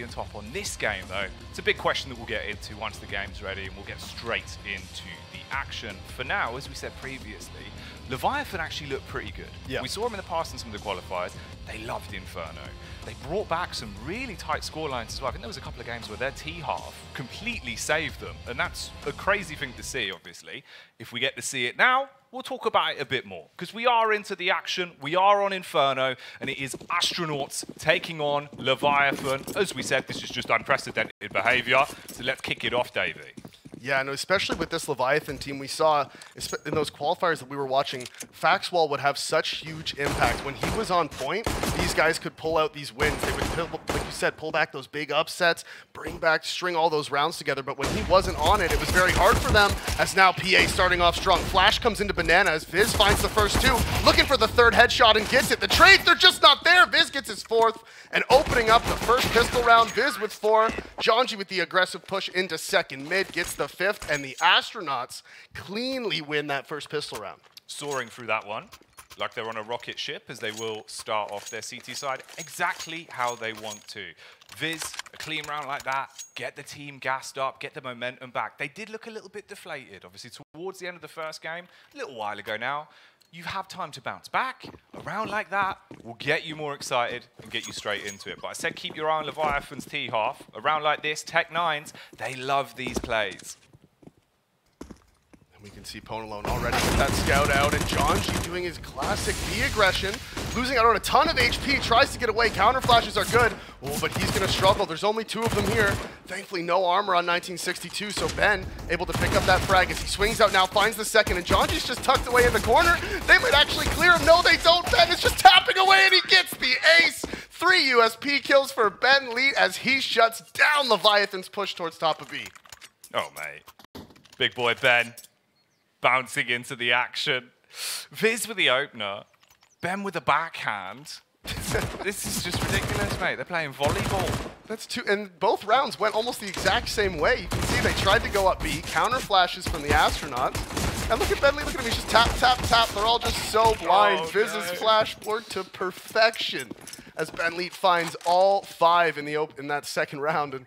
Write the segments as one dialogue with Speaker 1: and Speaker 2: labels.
Speaker 1: top on this game, though, it's a big question that we'll get into once the game's ready, and we'll get straight into the action. For now, as we said previously, Leviathan actually looked pretty good.
Speaker 2: Yeah.
Speaker 1: We saw him in the past in some of the qualifiers. They loved Inferno. They brought back some really tight scorelines as well. I think there was a couple of games where their T-half completely saved them, and that's a crazy thing to see, obviously. If we get to see it now, we'll talk about it a bit more, because we are into the action, we are on Inferno, and it is Astronauts taking on Leviathan. As we said, this is just unprecedented behavior, so let's kick it off, Davey.
Speaker 2: Yeah, and especially with this Leviathan team, we saw in those qualifiers that we were watching, fakzwall would have such huge impact. When he was on point, these guys could pull out these wins. They would, like you said, pull back those big upsets, string all those rounds together. But when he wasn't on it, it was very hard for them, as now PA starting off strong. Flash comes into Banana as Viz finds the first two, looking for the third headshot and gets it. The trades, they're just not there. Viz gets his fourth, and opening up the first pistol round, Viz with 4. jjay with the aggressive push into second mid, gets the 5th, and the Astronauts cleanly win that first pistol round.
Speaker 1: Soaring through that one, like they're on a rocket ship, as they will start off their CT side exactly how they want to. Viz, a clean round like that, get the team gassed up, get the momentum back. They did look a little bit deflated, obviously, towards the end of the first game, a little while ago now. You have time to bounce back. A round like that will get you more excited and get you straight into it. But I said keep your eye on Leviathan's T-half. A round like this, Tech 9s, they love these plays.
Speaker 2: We can see PwnAlone already with that scout out, and djay doing his classic B aggression, losing out on a ton of HP, tries to get away. Counter flashes are good, but he's going to struggle. There's only 2 of them here. Thankfully, no armor on 1962, so Ben able to pick up that frag as he swings out now, finds the second, and djay's just tucked away in the corner. They might actually clear him. No, they don't. Ben is just tapping away, and he gets the ace. 3 USP kills for Ben Leet as he shuts down Leviathan's push towards top of B.
Speaker 1: Oh, mate. Big boy Ben. Bouncing into the action. Viz with the opener. Ben with the backhand. This is just ridiculous, mate. They're playing volleyball.
Speaker 2: That's 2, and both rounds went almost the exact same way. You can see they tried to go up B, counter flashes from the Astronauts. And look at Bentley, look at him, he's just tap, tap, tap. They're all just so blind.
Speaker 1: Oh,
Speaker 2: Viz's
Speaker 1: no.
Speaker 2: flash worked to perfection as Bentley finds all 5 in that second round. And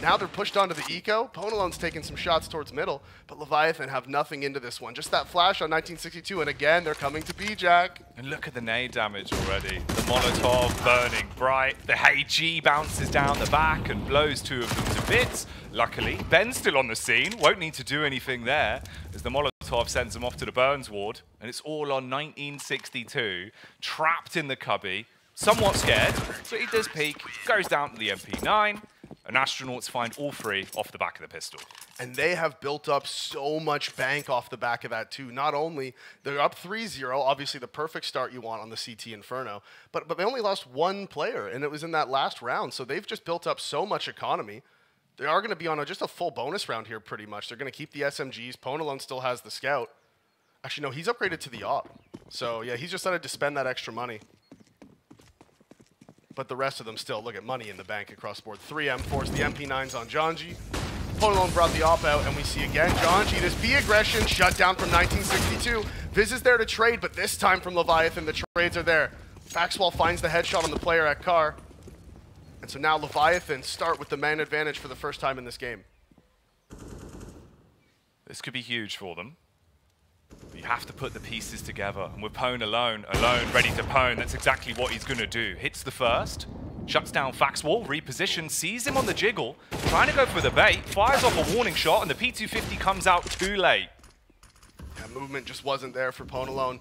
Speaker 2: now they're pushed onto the eco. PwnAlone's taking some shots towards middle, but Leviathan have nothing into this one. Just that flash on 1962, and again, they're coming to B, Jack.
Speaker 1: And look at the nade damage already. The Molotov burning bright. The HG bounces down the back and blows 2 of them to bits. Luckily, Ben's still on the scene. Won't need to do anything there, as the Molotov sends him off to the Burns ward. And it's all on 1962, trapped in the cubby, somewhat scared, but he does peek, goes down to the MP9. And Astronauts find all 3 off the back of the pistol.
Speaker 2: And they have built up so much bank off the back of that too. Not only they're up 3-0, obviously the perfect start you want on the CT Inferno, but they only lost 1 player, and it was in that last round. So they've just built up so much economy. They are going to be on just a full bonus round here pretty much. They're going to keep the SMGs. PwnAlone still has the scout. Actually, no, he's upgraded to the op. So yeah, he's just decided to spend that extra money. But the rest of them still, look at money in the bank across the board. 3 M4s, the MP9s on djay. PwnAlone brought the op out, and we see again djay, this B aggression, shut down from 1962. Viz is there to trade, but this time from Leviathan, the trades are there. fakzwall finds the headshot on the player at car. And so now Leviathan start with the man advantage for the first time in this game.
Speaker 1: This could be huge for them. But you have to put the pieces together. And with PwnAlone, alone, ready to pwn, that's exactly what he's going to do. Hits the first, shuts down fakzwall, repositions, sees him on the jiggle, trying to go for the bait, fires off a warning shot, and the P250 comes out too late.
Speaker 2: Yeah, movement just wasn't there for PwnAlone.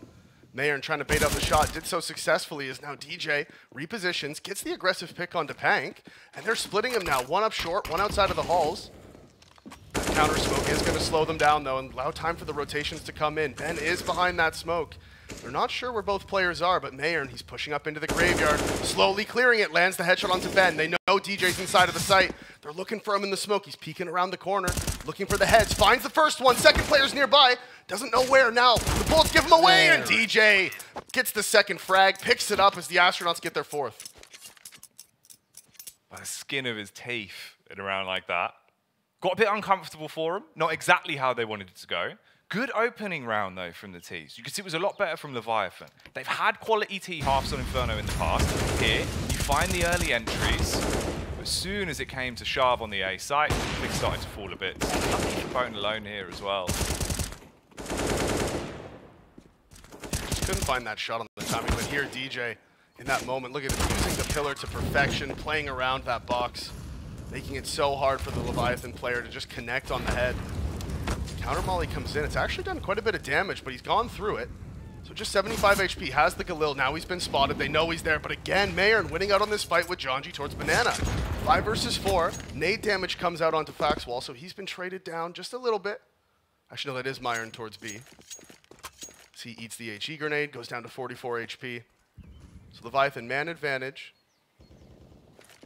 Speaker 2: Meyern trying to bait out the shot, did so successfully, as now djay repositions, gets the aggressive pick onto Pank, and they're splitting him now. 1 up short, 1 outside of the halls. Counter smoke is going to slow them down, though, and allow time for the rotations to come in. Ben is behind that smoke. They're not sure where both players are, but Meyern, he's pushing up into the graveyard, slowly clearing it, lands the headshot onto Ben. They know djay's inside of the site. They're looking for him in the smoke. He's peeking around the corner, looking for the heads, finds the first one. Second player's nearby, doesn't know where now. The bullets give him away, and djay gets the second frag, picks it up as the Astronauts get their 4th.
Speaker 1: By the skin of his teeth in a round like that. Got a bit uncomfortable for him. Not exactly how they wanted it to go. Good opening round, though, from the Ts. You can see it was a lot better from Leviathan. They've had quality T-halves on Inferno in the past. Here, you find the early entries. As soon as it came to shove on the A site, things started to fall a bit. Lucky for PwnAlone here as well.
Speaker 2: Just couldn't find that shot on the timing, but here djay in that moment, look at him using the pillar to perfection, playing around that box, making it so hard for the Leviathan player to just connect on the head. Counter molly comes in. It's actually done quite a bit of damage, but he's gone through it. So just 75 HP, has the Galil. Now he's been spotted. They know he's there. But again, meyern winning out on this fight with djay towards banana. 5 versus 4. Nade damage comes out onto fakzwall, so he's been traded down just a little bit. Actually, no, that is meyern towards B. So he eats the HE grenade, goes down to 44 HP. So Leviathan man advantage.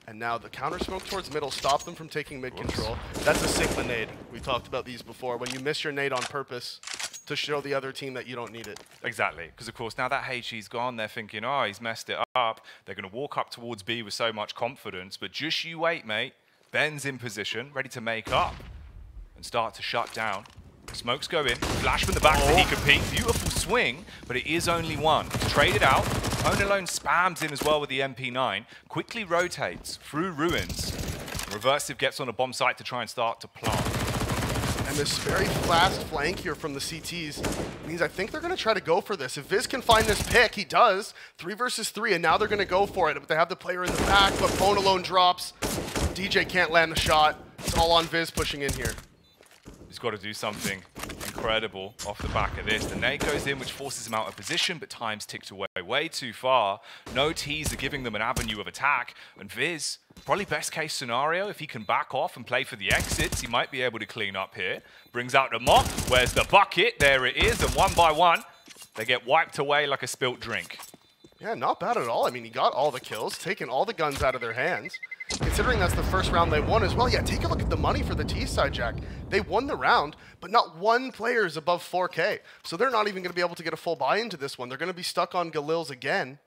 Speaker 2: And now the counter smoke towards middle, stop them from taking mid control. That's a Sigma nade. We talked about these before. When you miss your nade on purpose to show the other team that you don't need it.
Speaker 1: Exactly, because of course now that HE's gone, they're thinking, oh, he's messed it up. They're going to walk up towards B with so much confidence, but just you wait, mate. Ben's in position, ready to make up and start to shut down. Smokes go in, flash from the back that he can peek. Beautiful swing, but it is only one. It's traded out. PwnAlone spams in as well with the MP9, quickly rotates through ruins. Reversive gets on a bomb site to try and start to plant.
Speaker 2: And this very fast flank here from the CTs means I think they're going to try to go for this. If Viz can find this pick, he does. 3 versus 3, and now they're going to go for it. But they have the player in the back, but PwnAlone drops. djay can't land the shot. It's all on Viz pushing in here.
Speaker 1: He's got to do something incredible off the back of this. The nade goes in, which forces him out of position, but time's ticked away way too far. No T's are giving them an avenue of attack. And Viz, probably best case scenario, if he can back off and play for the exits, he might be able to clean up here. Brings out the mop. Where's the bucket? There it is. And one by one, they get wiped away like a spilt drink.
Speaker 2: Yeah, not bad at all. I mean, he got all the kills, taken all the guns out of their hands. Considering that's the first round they won as well. Yeah, take a look at the money for the T side, Jack. They won the round, but not one player is above 4K. So they're not even going to be able to get a full buy into this one. They're going to be stuck on Galils again.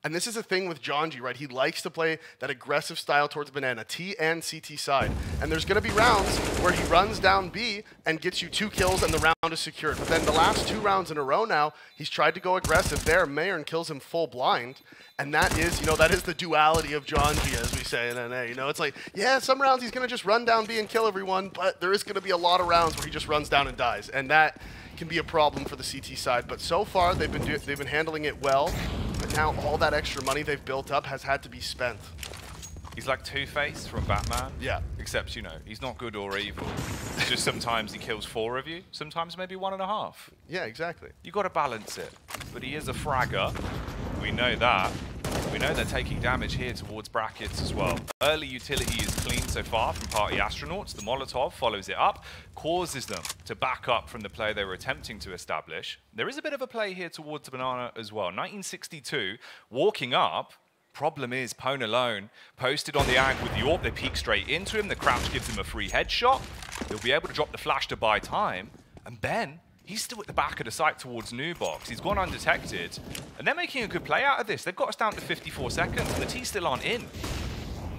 Speaker 2: And this is a thing with djay, right? He likes to play that aggressive style towards banana, T and CT side. And there's going to be rounds where he runs down B and gets you 2 kills and the round is secured. But then the last 2 rounds in a row now, he's tried to go aggressive there. meyern kills him full blind. And that is, you know, that is the duality of djay, as we say in NA. You know, it's like, yeah, some rounds he's going to just run down B and kill everyone, but there is going to be a lot of rounds where he just runs down and dies. And that can be a problem for the CT side. But so far, they've been handling it well. But now all that extra money they've built up has had to be spent.
Speaker 1: He's like Two-Face from Batman.
Speaker 2: Yeah.
Speaker 1: Except, you know, he's not good or evil. It's just sometimes he kills 4 of you, sometimes maybe 1.5.
Speaker 2: Yeah, exactly.
Speaker 1: You got to balance it. But he is a fragger. We know that. We know they're taking damage here towards brackets as well. Early utility is clean so far from party astronauts. The Molotov follows it up, causes them to back up from the play they were attempting to establish. There is a bit of a play here towards banana as well. 1962, walking up. Problem is, PwnAlone posted on the ag with the AWP. They peek straight into him. The crouch gives him a free headshot. He'll be able to drop the flash to buy time. And Ben, he's still at the back of the site towards new box. He's gone undetected. And they're making a good play out of this. They've got us down to 54 seconds, and the T still aren't in.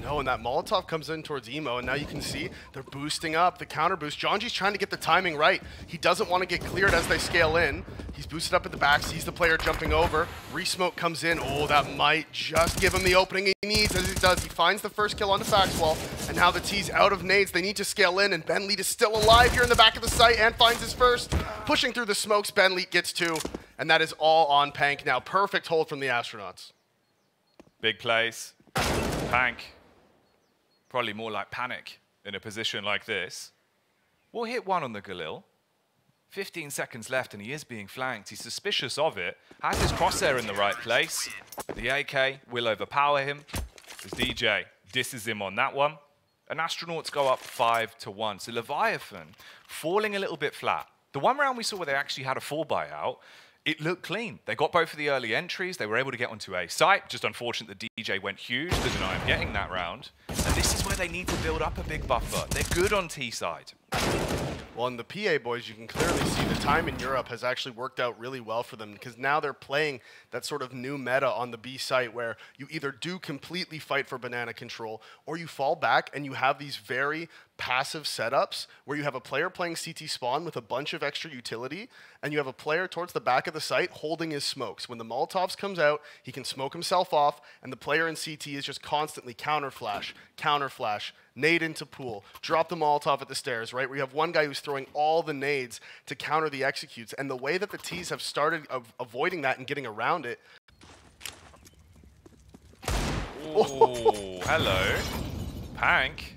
Speaker 2: No, and that Molotov comes in towards Emo, and now you can see they're boosting up the counter boost. djay's trying to get the timing right. He doesn't want to get cleared as they scale in. He's boosted up at the back, sees the player jumping over. Resmoke comes in. Oh, that might just give him the opening he needs. As he does, he finds the first kill onto fakzwall, and now the T's out of nades. They need to scale in, and Ben Lead is still alive here in the back of the site and finds his first. Pushing through the smokes, Ben Lead gets 2, and that is all on Pank now. Perfect hold from the astronauts.
Speaker 1: Big plays. Pank. Probably more like panic in a position like this. We'll hit 1 on the Galil. 15 seconds left and he is being flanked. He's suspicious of it. Has his crosshair in the right place. The AK will overpower him. As djay disses him on that one. And astronauts go up 5-1. So Leviathan falling a little bit flat. The one round we saw where they actually had a full buyout, it looked clean. They got both of the early entries. They were able to get onto a site. Just unfortunate the djay went huge to deny him getting that round. And this is where they need to build up a big buffer. They're good on T side.
Speaker 2: Well, in the PA boys, you can clearly see the time in Europe has actually worked out really well for them because now they're playing that sort of new meta on the B site where you either do completely fight for banana control or you fall back and you have these very passive setups where you have a player playing CT spawn with a bunch of extra utility, and you have a player towards the back of the site holding his smokes. When the Molotovs comes out, he can smoke himself off, and the player in CT is just constantly counter flash, nade into pool, drop the Molotov at the stairs, right? Where you have one guy who's throwing all the nades to counter the executes, and the way that the T's have started avoiding that and getting around it.
Speaker 1: Oh, hello. Pank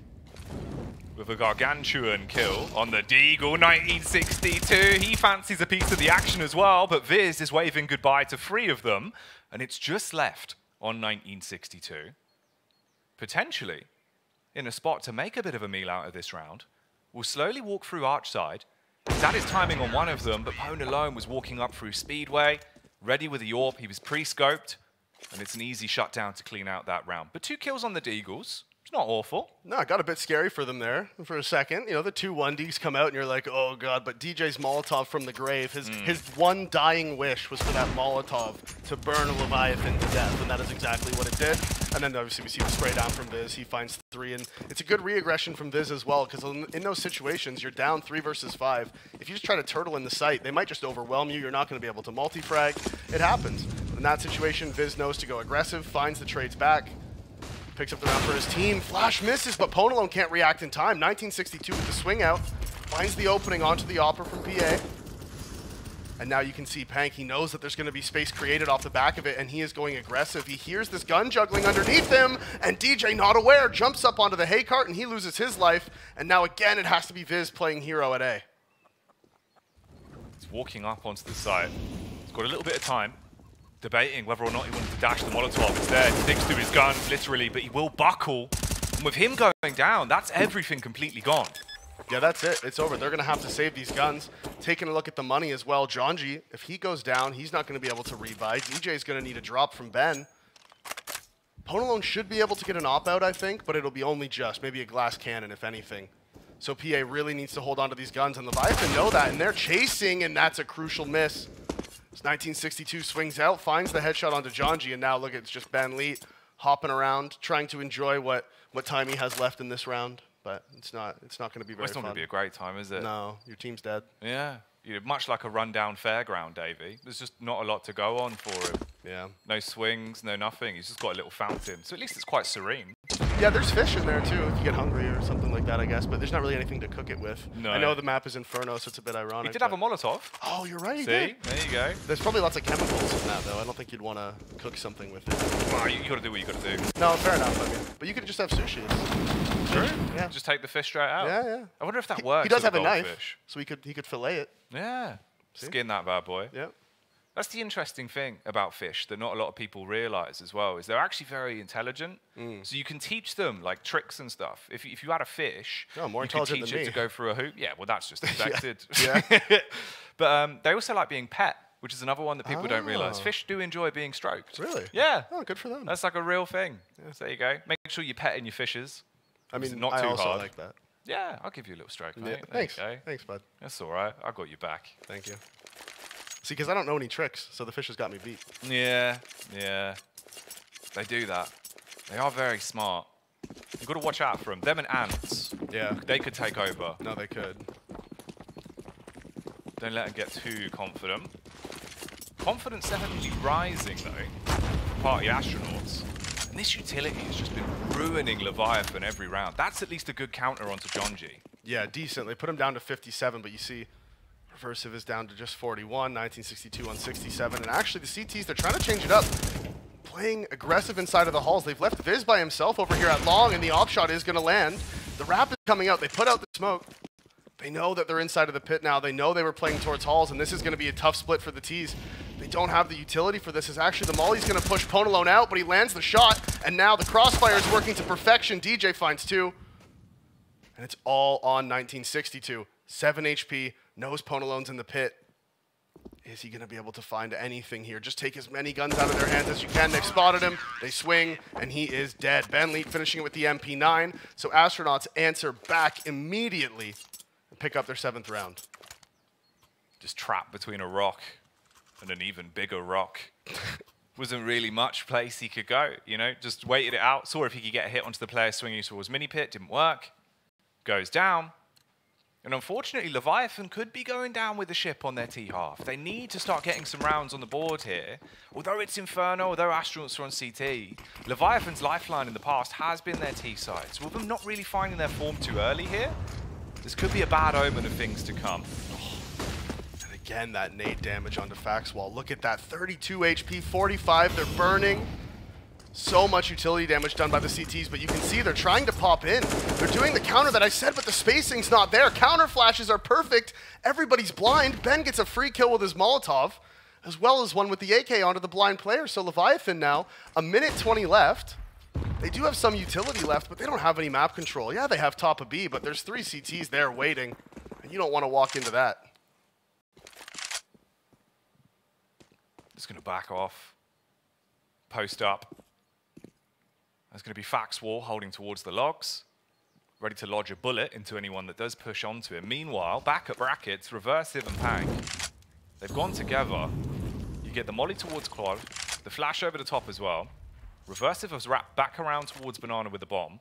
Speaker 1: with a gargantuan kill on the Deagle, 1962. He fancies a piece of the action as well, but Viz is waving goodbye to 3 of them, and it's just left on 1962. Potentially in a spot to make a bit of a meal out of this round. Will slowly walk through Archside. He's had his timing on one of them, but PwnAlone was walking up through Speedway, ready with the AWP. He was pre-scoped, and it's an easy shutdown to clean out that round. But 2 kills on the Deagles. It's not awful.
Speaker 2: No, it got a bit scary for them there for a second. You know, the 2 1Ds come out and you're like, oh God, but DJ's Molotov from the grave, his one dying wish was for that Molotov to burn a Leviathan to death, and that is exactly what it did. And then obviously we see the spray down from Viz. He finds 3, and it's a good re-aggression from Viz as well, because in those situations, you're down 3 versus 5. If you just try to turtle in the site, they might just overwhelm you. You're not going to be able to multi-frag. It happens. In that situation, Viz knows to go aggressive, finds the trades back, picks up the round for his team. Flash misses, but PwnAlone can't react in time. 1962 with the swing out. Finds the opening onto the Opera from PA. And now you can see Pank. He knows that there's going to be space created off the back of it, and he is going aggressive. He hears this gun juggling underneath him, and DJ, not aware, jumps up onto the hay cart, and he loses his life. And now again, it has to be Viz playing hero at A.
Speaker 1: He's walking up onto the site. He's got a little bit of time, debating whether or not he wanted to dash the Molotov. It's there, he sticks to his gun, literally, but he will buckle. And with him going down, that's everything completely gone.
Speaker 2: Yeah, that's it. It's over. They're going to have to save these guns. Taking a look at the money as well. djay, if he goes down, he's not going to be able to rebuy. DJ's going to need a drop from Ben. PwnAlone should be able to get an op-out, I think, but it'll be only just. Maybe a glass cannon, if anything. So PA really needs to hold on to these guns, and Leviathan know that, and they're chasing, and that's a crucial miss. 1962 swings out, finds the headshot onto djay, and now look, it's just Ben Leet hopping around, trying to enjoy what time he has left in this round. But it's not going to be very fun.
Speaker 1: It's not going to be a great time, is it?
Speaker 2: No, your team's dead.
Speaker 1: Yeah. Much like a rundown fairground, Davey. There's just not a lot to go on for him.
Speaker 2: Yeah.
Speaker 1: No swings, no nothing. He's just got a little fountain. So at least it's quite serene.
Speaker 2: Yeah, there's fish in there too if you get hungry or something like that, I guess. But there's not really anything to cook it with. No. I know the map is Inferno, so it's a bit ironic.
Speaker 1: He did have a Molotov.
Speaker 2: Oh, you're right.
Speaker 1: See? There you go.
Speaker 2: There's probably lots of chemicals in that, though. I don't think you'd want to cook something with it.
Speaker 1: Well, you got to do what you got to do.
Speaker 2: No, fair enough. I mean, but you could just have sushi.
Speaker 1: True.
Speaker 2: Yeah.
Speaker 1: Just take the fish straight out.
Speaker 2: Yeah, yeah.
Speaker 1: I wonder if that works.
Speaker 2: He does have a
Speaker 1: goldfish.
Speaker 2: knife, so he could fillet it.
Speaker 1: Yeah.
Speaker 2: See?
Speaker 1: Skin that bad boy.
Speaker 2: Yeah.
Speaker 1: That's the interesting thing about fish that not a lot of people realize as well, is they're actually very intelligent. So you can teach them like tricks and stuff. If you had a fish,
Speaker 2: more
Speaker 1: you could
Speaker 2: intelligent
Speaker 1: teach
Speaker 2: than
Speaker 1: it
Speaker 2: me.
Speaker 1: to go through a hoop. Yeah, well, that's just expected.
Speaker 2: Yeah.
Speaker 1: But they also like being pet, which is another one that people don't realize. Fish do enjoy being stroked.
Speaker 2: Really?
Speaker 1: Yeah.
Speaker 2: Oh, good for them.
Speaker 1: That's like a real thing. Yeah. So there you go. Make sure you pet in your fishes.
Speaker 2: I mean,
Speaker 1: not
Speaker 2: I
Speaker 1: too
Speaker 2: also
Speaker 1: hard.
Speaker 2: like that.
Speaker 1: Yeah, I'll give you a little stroke, mate.
Speaker 2: Yeah. Thanks. Thanks, bud.
Speaker 1: That's all right. I got you back.
Speaker 2: Thank you. See, because I don't know any tricks, so the fish has got me beat.
Speaker 1: Yeah, yeah. They do that. They are very smart. You've got to watch out for them. Them and ants.
Speaker 2: Yeah.
Speaker 1: They could take over.
Speaker 2: No, they could.
Speaker 1: Don't let them get too confident. Confidence definitely rising, though, for party astronauts. And this utility has just been ruining Leviathan every round. That's at least a good counter onto djay.
Speaker 2: Yeah, decent. They put him down to 57, but you see Reversive is down to just 41, 1962 on 67. And actually, the CTs, they're trying to change it up. Playing aggressive inside of the halls. They've left Viz by himself over here at long, and the op shot is going to land. The Rapid coming out. They put out the smoke. They know that they're inside of the pit now. They know they were playing towards halls, and this is going to be a tough split for the T's. They don't have the utility for this. Is actually the Molly's going to push PwnAlone out, but he lands the shot, and now the crossfire is working to perfection. djay finds 2, and it's all on 1962. 7 HP, knows PwnAlone's in the pit. Is he going to be able to find anything here? Just take as many guns out of their hands as you can. They've spotted him. They swing, and he is dead. Ben Leet finishing it with the MP9. So Astronauts answer back immediately and pick up their 7th round.
Speaker 1: Just trapped between a rock and an even bigger rock. Wasn't really much place he could go, you know? Just waited it out, saw if he could get a hit onto the player swinging towards mini pit, didn't work. goes down. And unfortunately, Leviathan could be going down with the ship on their T-half. They need to start getting some rounds on the board here. Although it's Inferno, although Astronauts are on CT, Leviathan's lifeline in the past has been their T-side. So with them not really finding their form too early here, this could be a bad omen of things to come.
Speaker 2: And again, that nade damage onto fakzwall. Look at that, 32 HP, 45, they're burning. So much utility damage done by the CTs, but you can see they're trying to pop in. They're doing the counter that I said, but the spacing's not there. Counter flashes are perfect. Everybody's blind. Ben gets a free kill with his Molotov, as well as one with the AK onto the blind player. So Leviathan now, a minute 20 left. They do have some utility left, but they don't have any map control. Yeah, they have top of B, but there's 3 CTs there waiting, and you don't want to walk into that.
Speaker 1: Just going to back off. Post up. There's going to be fakzwall holding towards the logs, ready to lodge a bullet into anyone that does push onto him. Meanwhile, back at brackets, Reversive and Pank, they've gone together. You get the molly towards Claude, the flash over the top as well. Reversive has wrapped back around towards Banana with the bomb.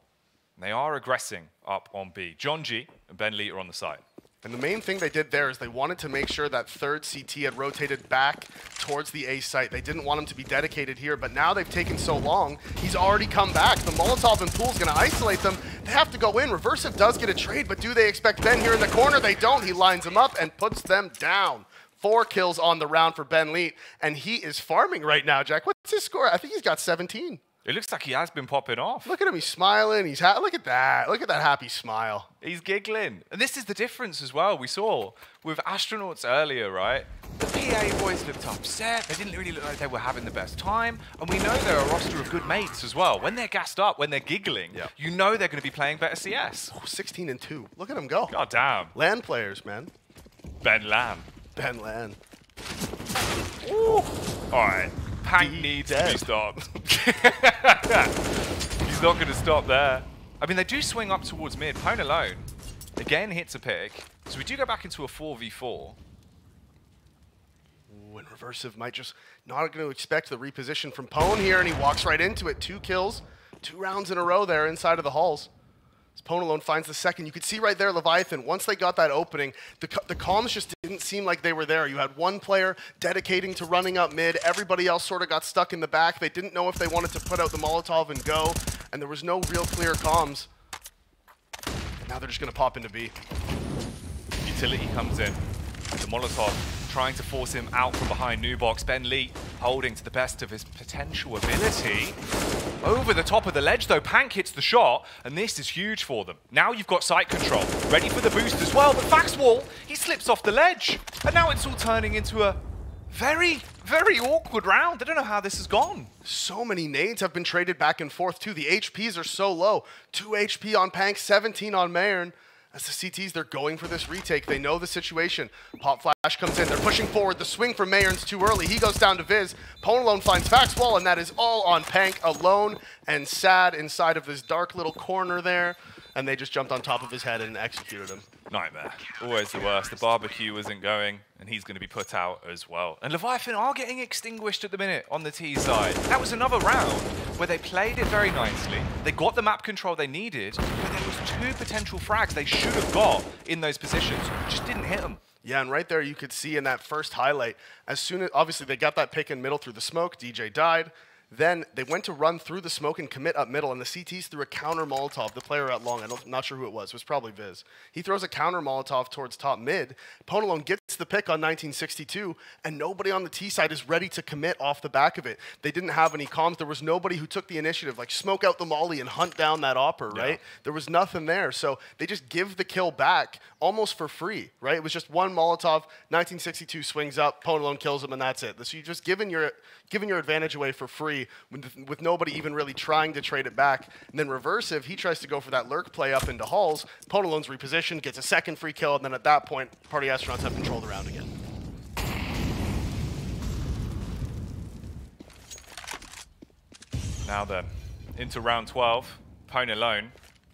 Speaker 1: And they are aggressing up on B. John G and Ben Lee are on the side.
Speaker 2: And the main thing they did there is they wanted to make sure that third CT had rotated back towards the A site. They didn't want him to be dedicated here, but now they've taken so long, he's already come back. The Molotov and Pool's going to isolate them. They have to go in. Reversive does get a trade, but do they expect Ben here in the corner? They don't. He lines them up and puts them down. 4 kills on the round for Ben Leet, and he is farming right now, Jack. What's his score? I think he's got 17.
Speaker 1: It looks like he has been popping off.
Speaker 2: Look at him, he's smiling. Look at that. Look at that happy smile.
Speaker 1: He's giggling. And this is the difference as well. We saw with Astronauts earlier, right? The PA boys looked upset. They didn't really look like they were having the best time. And we know they're a roster of good mates as well. When they're gassed up, when they're giggling, you know they're going to be playing better CS.
Speaker 2: Oh, 16 and 2. Look at them go.
Speaker 1: God damn.
Speaker 2: LAN players, man.
Speaker 1: Ben Lam.
Speaker 2: Ben LAN.
Speaker 1: Ooh. All right. Pank needs to be stopped. He's not going to stop there. I mean, they do swing up towards mid. PwnAlone again hits a pick. So we do go back into a 4v4.
Speaker 2: Ooh, and Reversive might just not going to expect the reposition from Pwn here, and he walks right into it. 2 kills, 2 rounds in a row there inside of the halls. PwnAlone finds the second. You could see right there, Leviathan, once they got that opening, the comms just didn't seem like they were there. You had one player dedicating to running up mid. Everybody else sort of got stuck in the back. They didn't know if they wanted to put out the Molotov and go, and there was no real clear comms. Now they're just going to pop into B.
Speaker 1: Utility comes in. The Molotov trying to force him out from behind new box. Ben Lee holding to the best of his potential ability. Over the top of the ledge though, Pank hits the shot, and this is huge for them. Now you've got site control, ready for the boost as well, but fakzwall, he slips off the ledge. And now it's all turning into a very, very awkward round. I don't know how this has gone.
Speaker 2: So many nades have been traded back and forth too. The HPs are so low. 2 HP on Pank, 17 on meyern. As the CTs, they're going for this retake. They know the situation. Pop flash comes in. They're pushing forward. The swing from meyern's too early. He goes down to Viz. PwnAlone finds fakzwall, and that is all on Pank, alone and sad inside of this dark little corner there. And they just jumped on top of his head and executed him.
Speaker 1: Nightmare. Always the worst. The barbecue isn't going, and he's going to be put out as well. And Leviathan are getting extinguished at the minute on the T side. That was another round where they played it very nicely. They got the map control they needed, but there was 2 potential frags they should have got in those positions. Just didn't hit them.
Speaker 2: Yeah, and right there you could see in that first highlight, as soon as, obviously they got that pick in middle through the smoke, djay died. Then they went to run through the smoke and commit up middle, and the CTs threw a counter Molotov. The player out long, I'm not sure who it was probably Viz. He throws a counter Molotov towards top mid. PwnAlone gets the pick on 1962, and nobody on the T side is ready to commit off the back of it. They didn't have any comms. There was nobody who took the initiative, like smoke out the molly and hunt down that opper, right? There was nothing there, so they just give the kill back almost for free, right? It was just one Molotov, 1962 swings up, PwnAlone kills him, and that's it. So you're just giving your advantage away for free with nobody even really trying to trade it back. And then Reversive, he tries to go for that lurk play up into halls. PwnAlone's repositioned, gets a second free kill, and then at that point, Party Astronauts have control of the round again.
Speaker 1: Now then, into round 12, PwnAlone.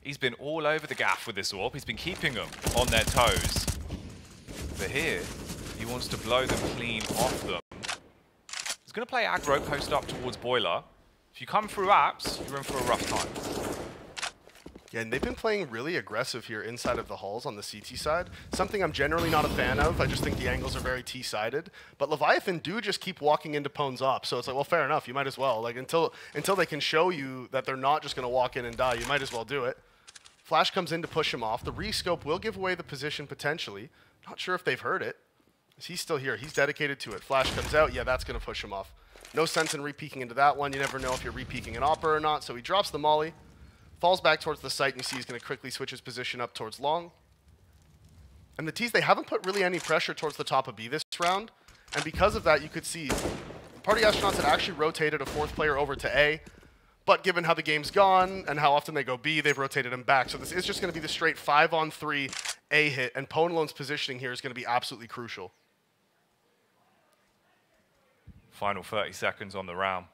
Speaker 1: He's been all over the gaff with this AWP. He's been keeping them on their toes. But here, he wants to blow them clean off them. He's going to play aggro, post up towards boiler. If you come through apps, you're in for a rough time.
Speaker 2: Yeah, and they've been playing really aggressive here inside of the halls on the CT side. Something I'm generally not a fan of. I just think the angles are very T-sided. But Leviathan do just keep walking into Pwn's op. So it's like, well, fair enough. You might as well. Like, until they can show you that they're not just going to walk in and die, you might as well do it. Flash comes in to push him off. The rescope will give away the position potentially. Not sure if they've heard it. He's still here. He's dedicated to it. Flash comes out. Yeah, that's going to push him off. No sense in re-peeking into that one. You never know if you're re-peeking an opper or not. So he drops the molly. Falls back towards the site, and you see he's going to quickly switch his position up towards long. And the T's, they haven't put really any pressure towards the top of B this round. And because of that, you could see Party Astronauts had actually rotated a fourth player over to A. But given how the game's gone and how often they go B, they've rotated him back. So this is just going to be the straight 5-on-3 A hit. And PwnAlone's positioning here is going to be absolutely crucial.
Speaker 1: Final 30 seconds on the round.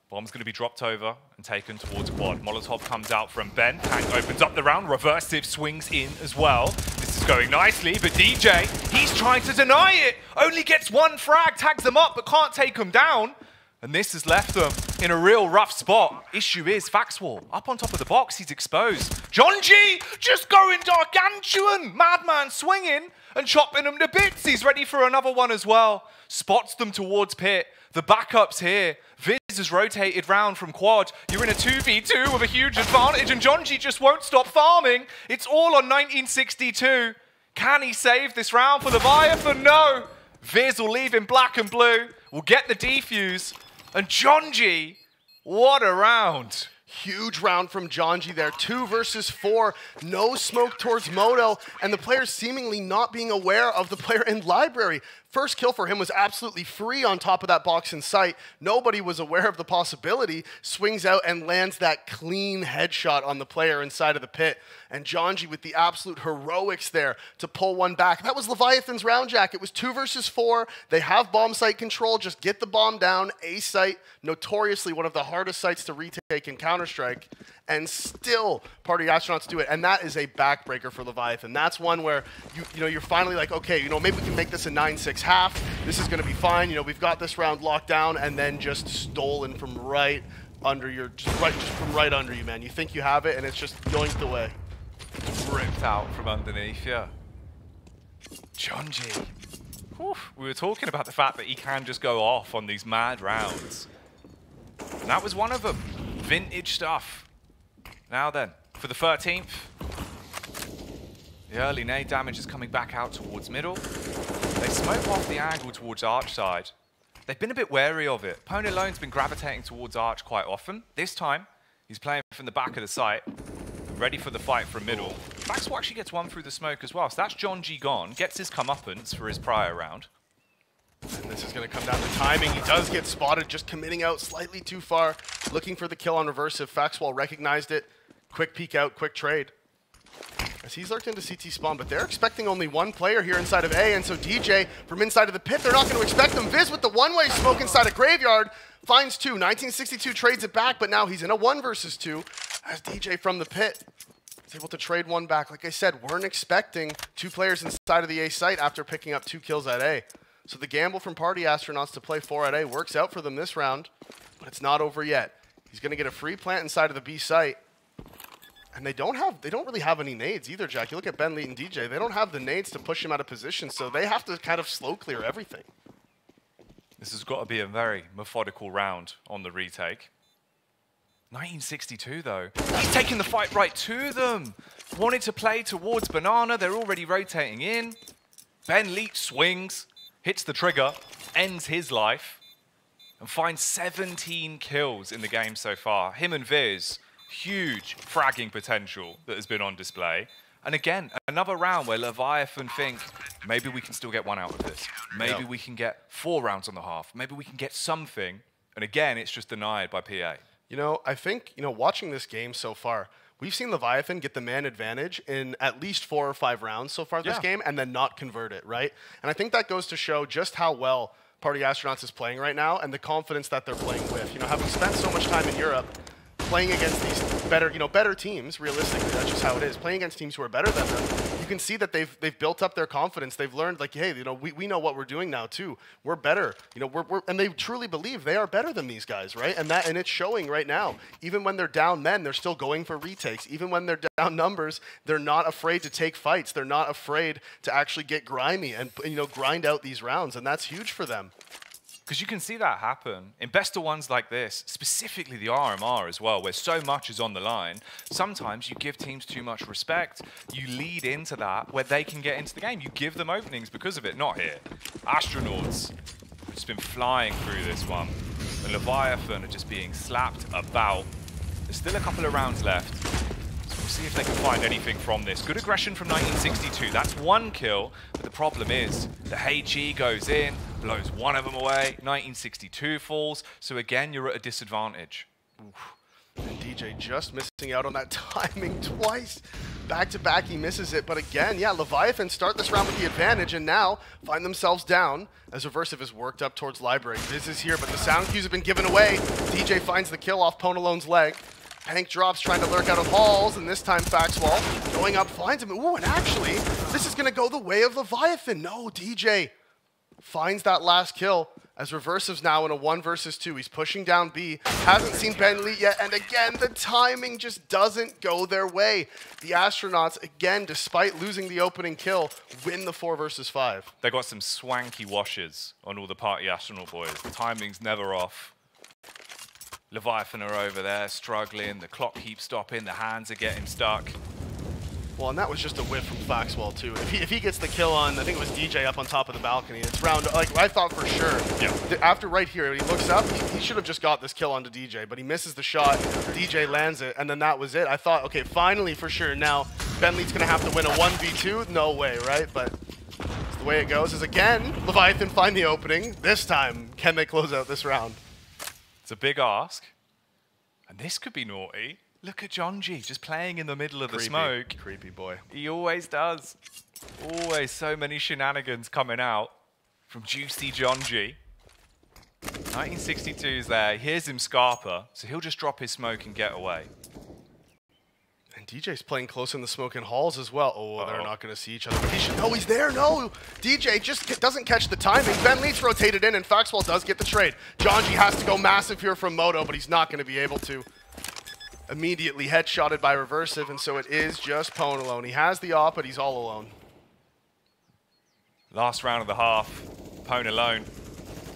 Speaker 1: Bomb's going to be dropped over and taken towards quad. Molotov comes out from Ben. Tank opens up the round. Reversive swings in as well. This is going nicely, but djay, he's trying to deny it. Only gets one frag, tags them up, but can't take them down. And this has left them in a real rough spot. Issue is fakzwall up on top of the box. He's exposed. djay just going gargantuan. Madman swinging and chopping them to bits. He's ready for another one as well. Spots them towards pit. The backup's here. Viz has rotated round from quad. You're in a 2v2 with a huge advantage, and djay just won't stop farming. It's all on 1962. Can he save this round for Leviathan? No. Viz will leave in black and blue. We'll get the defuse. And djay, what a round.
Speaker 2: Huge round from djay there. 2 versus 4. No smoke towards Moto. And the player seemingly not being aware of the player in library. First kill for him was absolutely free on top of that box in sight. Nobody was aware of the possibility. Swings out and lands that clean headshot on the player inside of the pit. And djay with the absolute heroics there to pull one back. That was Leviathan's round, Jack. It was 2 versus 4. They have bomb site control. Just get the bomb down. A site, notoriously one of the hardest sites to retake in Counter-Strike. And still, Party Astronauts do it. And that is a backbreaker for Leviathan. That's one where you're finally like, okay, maybe we can make this a 9-6 half. This is going to be fine. We've got this round locked down, and then just stolen from right under your, just from right under you, man. You think you have it, and it's just yoinked away.
Speaker 1: Ripped out from underneath, yeah. djay. We were talking about the fact that he can just go off on these mad rounds. And that was one of them. Vintage stuff. Now then, for the 13th, the early nade damage is coming back out towards middle. They smoke off the angle towards arch side. They've been a bit wary of it. PwnAlone's been gravitating towards arch quite often. This time, he's playing from the back of the site, ready for the fight from middle. fakzwall actually gets one through the smoke as well. So that's djay gone, gets his comeuppance for his prior round.
Speaker 2: And this is going to come down to timing. He does get spotted, just committing out slightly too far. Looking for the kill on reversive. fakzwall recognized it. Quick peek out, quick trade. As he's lurked into CT spawn, but they're expecting only one player here inside of A, and so djay from inside of the pit, they're not going to expect him. Viz with the one-way smoke inside a graveyard, finds 2. 1962 trades it back, but now he's in a 1 versus 2 as djay from the pit is able to trade one back. Like I said, weren't expecting 2 players inside of the A site after picking up 2 kills at A. So the gamble from Party Astronauts to play 4 at A works out for them this round, but it's not over yet. He's going to get a free plant inside of the B site. And they don't really have any nades either, Jack. You look at Ben, Leet, and djay, they don't have the nades to push him out of position, so they have to kind of slow clear everything.
Speaker 1: This has got to be a very methodical round on the retake. 1962, though. He's taking the fight right to them. Wanted to play towards Banana. They're already rotating in. Ben Leet swings, hits the trigger, ends his life, and finds 17 kills in the game so far. Him and Viz, huge fragging potential that has been on display. And again, another round where Leviathan think, maybe we can still get one out of this. Maybe we can get 4 rounds on the half. Maybe we can get something. And again, it's just denied by PA.
Speaker 2: I think, watching this game so far, we've seen Leviathan get the man advantage in at least 4 or 5 rounds so far this game and then not convert it, right? And I think that goes to show just how well Party Astronauts is playing right now and the confidence that they're playing with. Having spent so much time in Europe, playing against these better teams, realistically, that's just how it is. Playing against teams who are better than them, you can see that they've built up their confidence. They've learned, like, hey, we know what we're doing now too. We're better. And they truly believe they are better than these guys, right? And it's showing right now. Even when they're down men, they're still going for retakes. Even when they're down numbers, they're not afraid to take fights. They're not afraid to actually get grimy and grind out these rounds, and that's huge for them.
Speaker 1: Because you can see that happen in best of ones like this, specifically the RMR as well, where so much is on the line. Sometimes you give teams too much respect. You lead into that where they can get into the game. You give them openings because of it. Not here. Astronauts have just been flying through this one. And Leviathan are just being slapped about. There's still a couple of rounds left. So we'll see if they can find anything from this. Good aggression from 1962. That's 1 kill. But the problem is the HE goes in, blows one of them away. 1962 falls. So again, you're at a disadvantage.
Speaker 2: Oof. And djay just missing out on that timing twice. Back to back, he misses it. But again, yeah, Leviathan start this round with the advantage and now find themselves down as Reversive is worked up towards Library. Viz is here, but the sound cues have been given away. djay finds the kill off PwnAlone's leg. Pank drops, trying to lurk out of halls, and this time fakzwall going up, finds him. Ooh, and actually, this is going to go the way of Leviathan. No, djay finds that last kill as Reversive's now in a 1 versus 2. He's pushing down B, hasn't seen PwnAlone yet, and again, the timing just doesn't go their way. The Astronauts, again, despite losing the opening kill, win the 4 versus 5.
Speaker 1: They got some swanky washes on all the party astronaut boys. The timing's never off. Leviathan are over there struggling, the clock keeps stopping, the hands are getting stuck.
Speaker 2: Well, and that was just a whiff from fakzwall too. If he gets the kill on, I think it was djay up on top of the balcony, it's round, like I thought for sure. Yeah. After right here, he looks up, he should have just got this kill onto djay, but he misses the shot, djay lands it, and then that was it. I thought, okay, finally for sure, now PwnAlone's gonna have to win a 1v2, no way, right? But the way it goes is again, Leviathan find the opening. This time, can they close out this round?
Speaker 1: It's a big ask, and this could be naughty. Look at djay just playing in the middle of the smoke.
Speaker 2: Creepy boy.
Speaker 1: He always does. Always so many shenanigans coming out from juicy djay. 1962's there. Here's him Scarpa, so he'll just drop his smoke and get away.
Speaker 2: And djay's playing close in the smoking halls as well. Oh, they're not going to see each other. But he should know he's there. No, djay just doesn't catch the timing. PwnAlone's rotated in, and fakzwall does get the trade. djay has to go massive here from Moto, but he's not going to be able to. Immediately headshotted by Reversive, and so it is just PwnAlone. He has the op, but he's all alone.
Speaker 1: Last round of the half, PwnAlone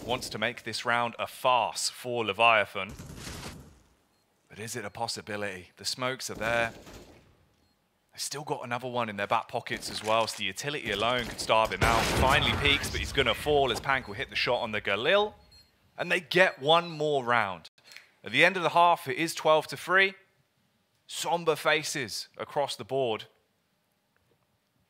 Speaker 1: wants to make this round a farce for Leviathan. But is it a possibility? The smokes are there. They've still got another one in their back pockets as well, so the utility alone could starve him out. Finally peaks, but he's going to fall as Pank will hit the shot on the Galil. And they get one more round. At the end of the half, it is 12-3. Somber faces across the board.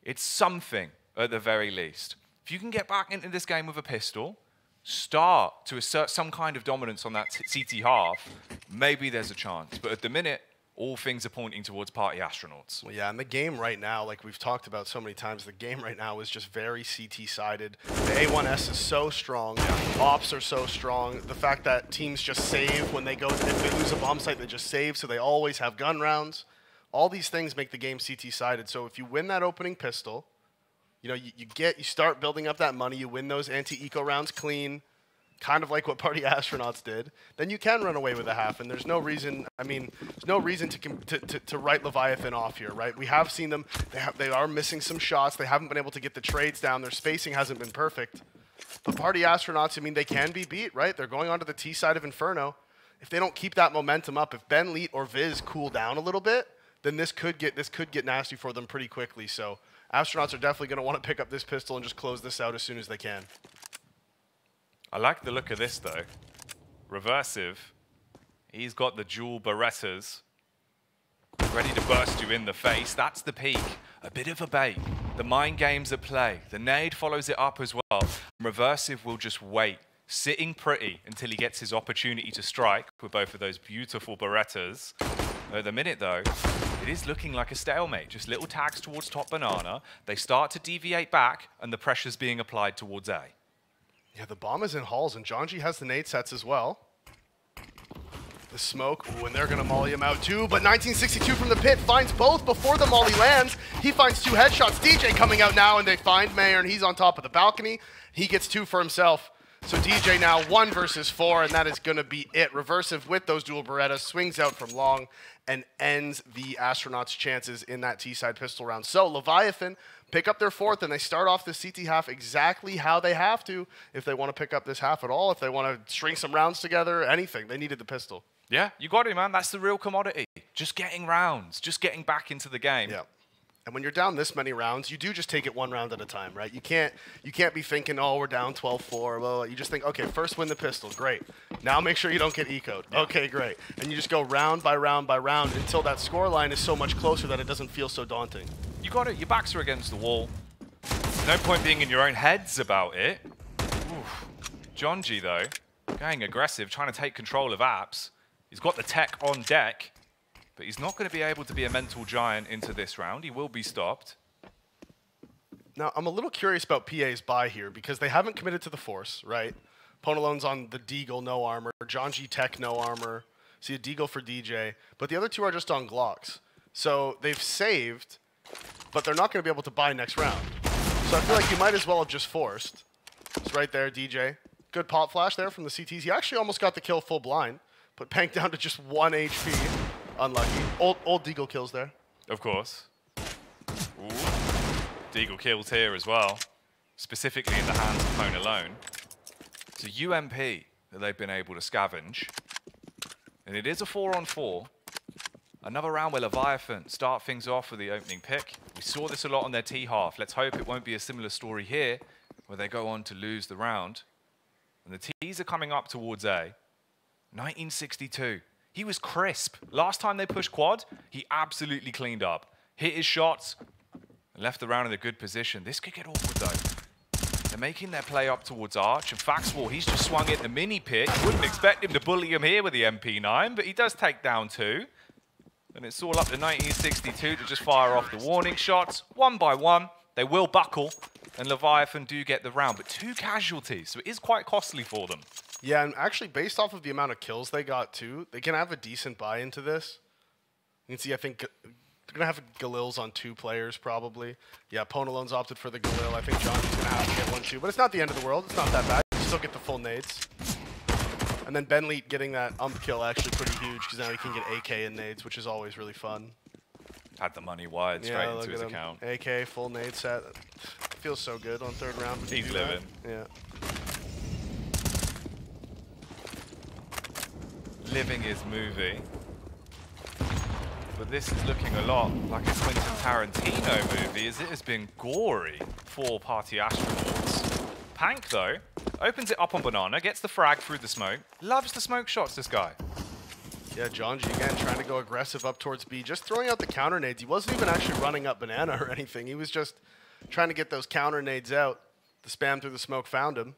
Speaker 1: It's something at the very least. If you can get back into this game with a pistol, start to assert some kind of dominance on that CT half, maybe there's a chance. But at the minute, all things are pointing towards party astronauts.
Speaker 2: Well, yeah, and the game right now, like we've talked about so many times, the game right now is just very CT-sided. The A1S is so strong. Ops are so strong. The fact that teams just save when they go, if they lose a bomb site, they just save, so they always have gun rounds. All these things make the game CT-sided. So if you win that opening pistol, you start building up that money, you win those anti-eco rounds clean, kind of like what Party Astronauts did, then you can run away with a half, and there's no reason, there's no reason to write Leviathan off here, right? We have seen them, they are missing some shots, they haven't been able to get the trades down, their spacing hasn't been perfect. But Party Astronauts, they can be beat, right? They're going onto the T side of Inferno. If they don't keep that momentum up, if PwnAlone or Viz cool down a little bit, then this could get nasty for them pretty quickly. So Astronauts are definitely going to want to pick up this pistol and just close this out as soon as they can.
Speaker 1: I like the look of this, though. Reversive, he's got the dual Berettas, ready to burst you in the face. That's the peak. A bit of a bait. The mind game's at play. The nade follows it up as well. Reversive will just wait, sitting pretty until he gets his opportunity to strike with both of those beautiful Berettas. At the minute, though, it is looking like a stalemate. Just little tags towards top banana. They start to deviate back, and the pressure's being applied towards A. Yeah,
Speaker 2: the bomb is in halls, and djay has the nade sets as well. The smoke, ooh, and they're gonna molly him out too, but 1962 from the pit finds both before the molly lands. He finds 2 headshots. DJ coming out now, and they find meyern. He's on top of the balcony. He gets 2 for himself. So DJ now 1 versus 4, and that is gonna be it. Reversive with those dual Berettas, swings out from long, and ends the Astronauts' chances in that T-side pistol round. So Leviathan pick up their 4th, and they start off the CT half exactly how they have to if they want to pick up this half at all, if they want to string some rounds together, anything. They needed the pistol.
Speaker 1: Yeah, you got it, man. That's the real commodity. Just getting rounds, just getting back into the game.
Speaker 2: Yeah. And when you're down this many rounds, you do just take it 1 round at a time, right? You can't be thinking, oh, we're down 12-4. Well, you just think, okay, first win the pistol, great. Now make sure you don't get eco'd. Yeah. Okay, great. And you just go round by round by round until that score line is so much closer that it doesn't feel so daunting.
Speaker 1: You got it. Your backs are against the wall. No point being in your own heads about it. Oof. Jonji, though, going aggressive, trying to take control of apps. He's got the tech on deck, but he's not going to be able to be a mental giant into this round. He will be stopped.
Speaker 2: Now, I'm a little curious about PA's buy here because they haven't committed to the Force, right? PwnAlone's on the Deagle, no armor. Jonji Tech, no armor. See a Deagle for DJ. But the other 2 are just on Glocks. So they've saved, but they're not going to be able to buy next round. So I feel like you might as well have just forced. It's right there, DJ. Good pop flash there from the CTs. He actually almost got the kill full blind. Put Pank down to just 1 HP. Unlucky. Old Deagle kills there.
Speaker 1: Of course. Ooh. Deagle kills here as well. Specifically in the hands of PwnAlone. It's a UMP that they've been able to scavenge. And it is a 4-on-4. Another round where Leviathan start things off with the opening pick. We saw this a lot on their T-half. Let's hope it won't be a similar story here, where they go on to lose the round. And the T's are coming up towards A. 1962. He was crisp. Last time they pushed quad, he absolutely cleaned up. Hit his shots, and left the round in a good position. This could get awkward, though. They're making their play up towards Arch, and fakzwall, he's just swung it the mini pick. Wouldn't expect him to bully him here with the MP9, but he does take down 2. And it's all up to 1962 to just fire off the warning shots. 1 by 1, they will buckle, and Leviathan do get the round, but 2 casualties, so it is quite costly for them.
Speaker 2: Yeah, and actually, based off of the amount of kills they got, too, they can have a decent buy into this. You can see, I think, they're going to have Galil's on 2 players, probably. Yeah, PwnAlone's opted for the Galil. I think Jonji's going to have to get 1, too. But it's not the end of the world. It's not that bad. You still get the full nades. And then Benleet getting that ump kill actually pretty huge, because now he can get AK and nades, which is always really fun.
Speaker 1: Had the money wired straight into his account.
Speaker 2: AK, full nade set. Feels so good on 3rd round.
Speaker 1: He's living.
Speaker 2: Yeah.
Speaker 1: Living is movie. But this is looking a lot like a Quentin Tarantino movie, as it has been gory for Party Astronauts. Pank, though, opens it up on Banana, gets the frag through the smoke. Loves the smoke shots, this guy.
Speaker 2: Yeah, Jonji again trying to go aggressive up towards B, just throwing out the counter nades. He wasn't even actually running up Banana or anything. He was just trying to get those counter nades out. The spam through the smoke found him.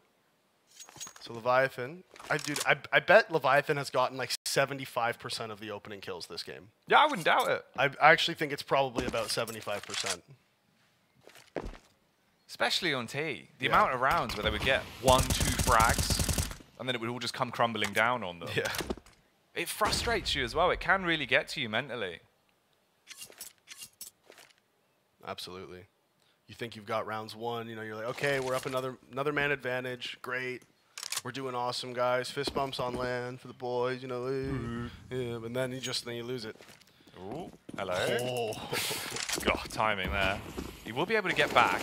Speaker 2: So Leviathan, I bet Leviathan has gotten like 75% of the opening kills this game.
Speaker 1: Yeah, I wouldn't doubt it.
Speaker 2: I actually think it's probably about 75%.
Speaker 1: Especially on T. The amount of rounds where they would get 1, 2 frags, and then it would all just come crumbling down on them.
Speaker 2: Yeah.
Speaker 1: It frustrates you as well. It can really get to you mentally.
Speaker 2: Absolutely. You think you've got rounds 1, you know, you're like, okay, we're up another man advantage. Great. We're doing awesome, guys. Fist bumps on land for the boys, you know. Yeah, and then you lose it.
Speaker 1: Ooh, hello.
Speaker 2: Oh.
Speaker 1: God, timing there. He will be able to get back.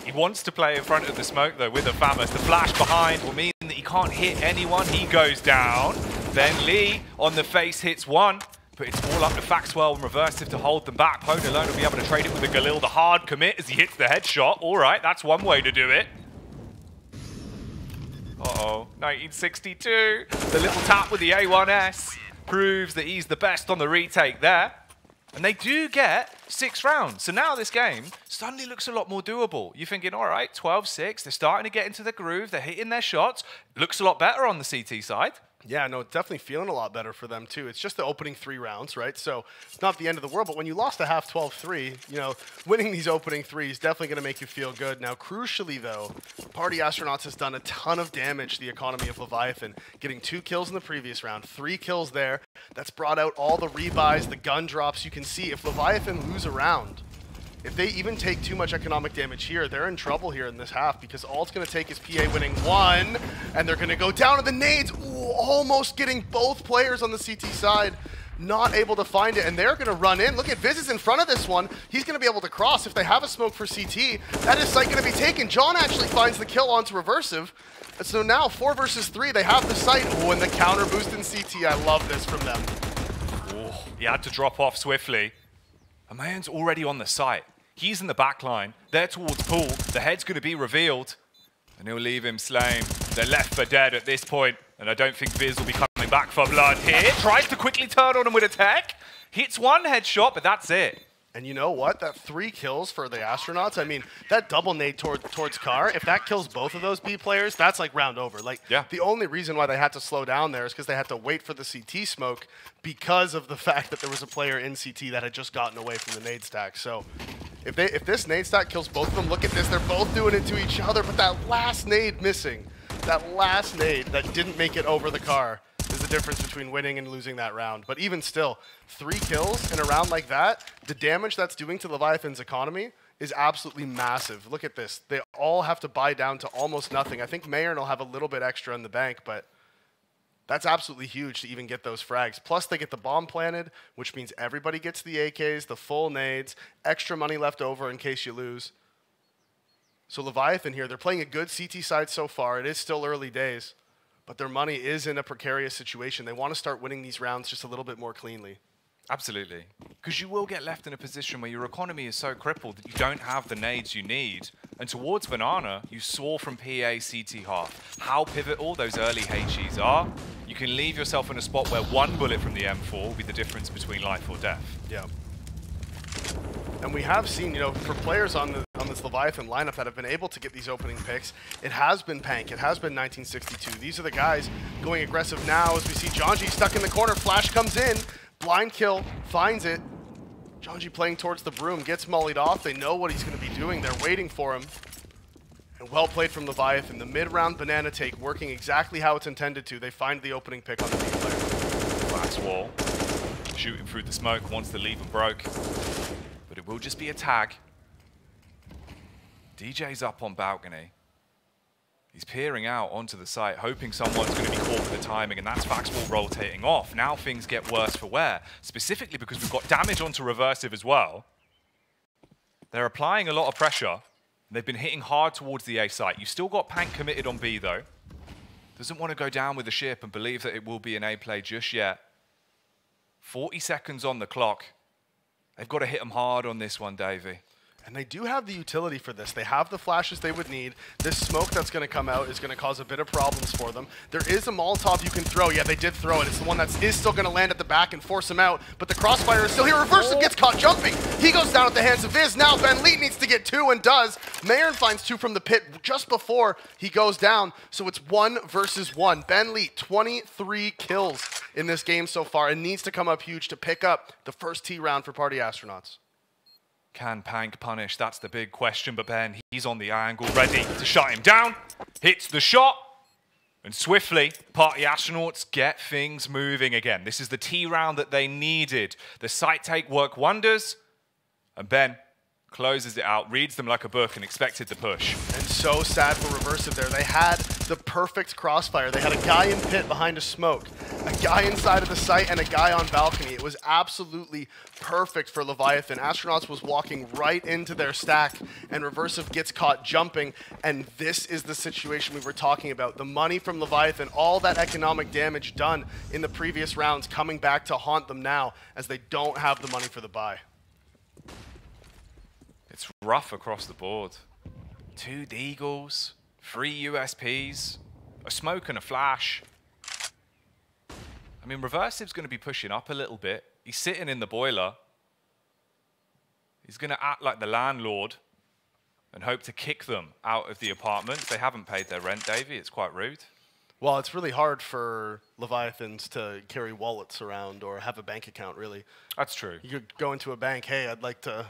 Speaker 1: He wants to play in front of the smoke, though, with a Famous. The flash behind will mean that he can't hit anyone. He goes down. Then Lee on the face hits 1. But it's all up to fakzwall and Reversive to hold them back. PwnAlone will be able to trade it with a Galil. The hard commit as he hits the headshot. All right, that's one way to do it. Uh-oh, 1962. The little tap with the A1S proves that he's the best on the retake there. And they do get 6 rounds. So now this game suddenly looks a lot more doable. You're thinking, all right, 12-6. They're starting to get into the groove. They're hitting their shots. Looks a lot better on the CT side.
Speaker 2: Yeah, no, it's definitely feeling a lot better for them, too. It's just the opening 3 rounds, right? So it's not the end of the world, but when you lost a half 12-3, you know, winning these opening 3 is definitely going to make you feel good. Now, crucially, though, Party Astronauts has done a ton of damage to the economy of Leviathan, getting 2 kills in the previous round, 3 kills there. That's brought out all the rebuys, the gun drops. You can see if Leviathan lose a round, if they even take too much economic damage here, they're in trouble here in this half because all it's going to take is PA winning one, and they're going to go down to the nades. Ooh, almost getting both players on the CT side. Not able to find it, and they're going to run in. Look at Viz is in front of this one. He's going to be able to cross. If they have a smoke for CT, that is site going to be taken. John actually finds the kill onto Reversive. So now 4 versus 3, they have the site. Oh, and the counter boost in CT. I love this from them.
Speaker 1: Oh, he had to drop off swiftly. And meyern's already on the site. He's in the back line. They're towards pool. The head's going to be revealed. And he'll leave him slain. They're left for dead at this point. And I don't think Viz will be coming back for blood here. Tries to quickly turn on him with a tech. Hits one headshot, but that's it.
Speaker 2: And you know what? That 3 kills for the Astronauts, I mean, that double nade towards Car, if that kills both of those B players, that's like round over. Like,
Speaker 1: yeah.
Speaker 2: The only reason why they had to slow down there is because they had to wait for the CT smoke because of the fact that there was a player in CT that had just gotten away from the nade stack. So if this nade stack kills both of them, look at this. They're both doing it to each other, but that last nade missing, that last nade that didn't make it over the Car is the difference between winning and losing that round. But even still, 3 kills in a round like that, the damage that's doing to Leviathan's economy is absolutely massive. Look at this. They all have to buy down to almost nothing. I think meyern will have a little bit extra in the bank, but that's absolutely huge to even get those frags. Plus, they get the bomb planted, which means everybody gets the AKs, the full nades, extra money left over in case you lose. So Leviathan here, they're playing a good CT side so far. It is still early days. But their money is in a precarious situation. They want to start winning these rounds just a little bit more cleanly.
Speaker 1: Absolutely. Because you will get left in a position where your economy is so crippled that you don't have the nades you need. And towards Banana, you saw from PA CT half how pivotal those early HEs are. You can leave yourself in a spot where one bullet from the M4 will be the difference between life or death.
Speaker 2: Yeah. And we have seen, you know, for players on this Leviathan lineup that have been able to get these opening picks, it has been Pank, it has been 1962. These are the guys going aggressive now as we see Jonji stuck in the corner. Flash comes in, blind kill, finds it. Jonji playing towards the broom, gets mollied off. They know what he's going to be doing. They're waiting for him. And well played from Leviathan. The mid-round banana take working exactly how it's intended to. They find the opening pick on the B player.
Speaker 1: Fakzwall shooting through the smoke once the lever broke. But it will just be a tag. djay's up on balcony. He's peering out onto the site, hoping someone's going to be caught with the timing, and that's fakzwall rotating off. Now things get worse for wear, specifically because we've got damage onto Reversive as well. They're applying a lot of pressure. They've been hitting hard towards the A site. You've still got Pank committed on B, though. Doesn't want to go down with the ship and believe that it will be an A play just yet. 40 seconds on the clock. They've got to hit them hard on this one, Davey.
Speaker 2: And they do have the utility for this. They have the flashes they would need. This smoke that's going to come out is going to cause a bit of problems for them. There is a Molotov you can throw. Yeah, they did throw it. It's the one that is still going to land at the back and force him out. But the crossfire is still here. Reversive gets caught jumping. He goes down at the hands of Viz. Now PwnAlone needs to get 2 and does. meyern finds 2 from the pit just before he goes down. So it's 1 versus 1. PwnAlone, 23 kills in this game so far and needs to come up huge to pick up the first T round for Party Astronauts.
Speaker 1: Can Pank punish? That's the big question, but Ben, he's on the angle, ready to shut him down. Hits the shot, and swiftly, Party Astronauts get things moving again. This is the T round that they needed. The site take worked wonders, and Ben closes it out, reads them like a book, and expected the push.
Speaker 2: And so sad for Reversive there. They had the perfect crossfire. They had a guy in pit behind a smoke, a guy inside of the site, and a guy on balcony. It was absolutely perfect for Leviathan. Astronauts was walking right into their stack, and Reversive gets caught jumping, and this is the situation we were talking about. The money from Leviathan, all that economic damage done in the previous rounds coming back to haunt them now as they don't have the money for the buy.
Speaker 1: It's rough across the board. 2 Deagles, 3 USPs, a smoke and a flash. I mean, Reversive's going to be pushing up a little bit. He's sitting in the boiler. He's going to act like the landlord and hope to kick them out of the apartment. They haven't paid their rent, Davey. It's quite rude.
Speaker 2: Well, it's really hard for Leviathans to carry wallets around or have a bank account, really.
Speaker 1: That's true.
Speaker 2: You could go into a bank, hey, I'd like to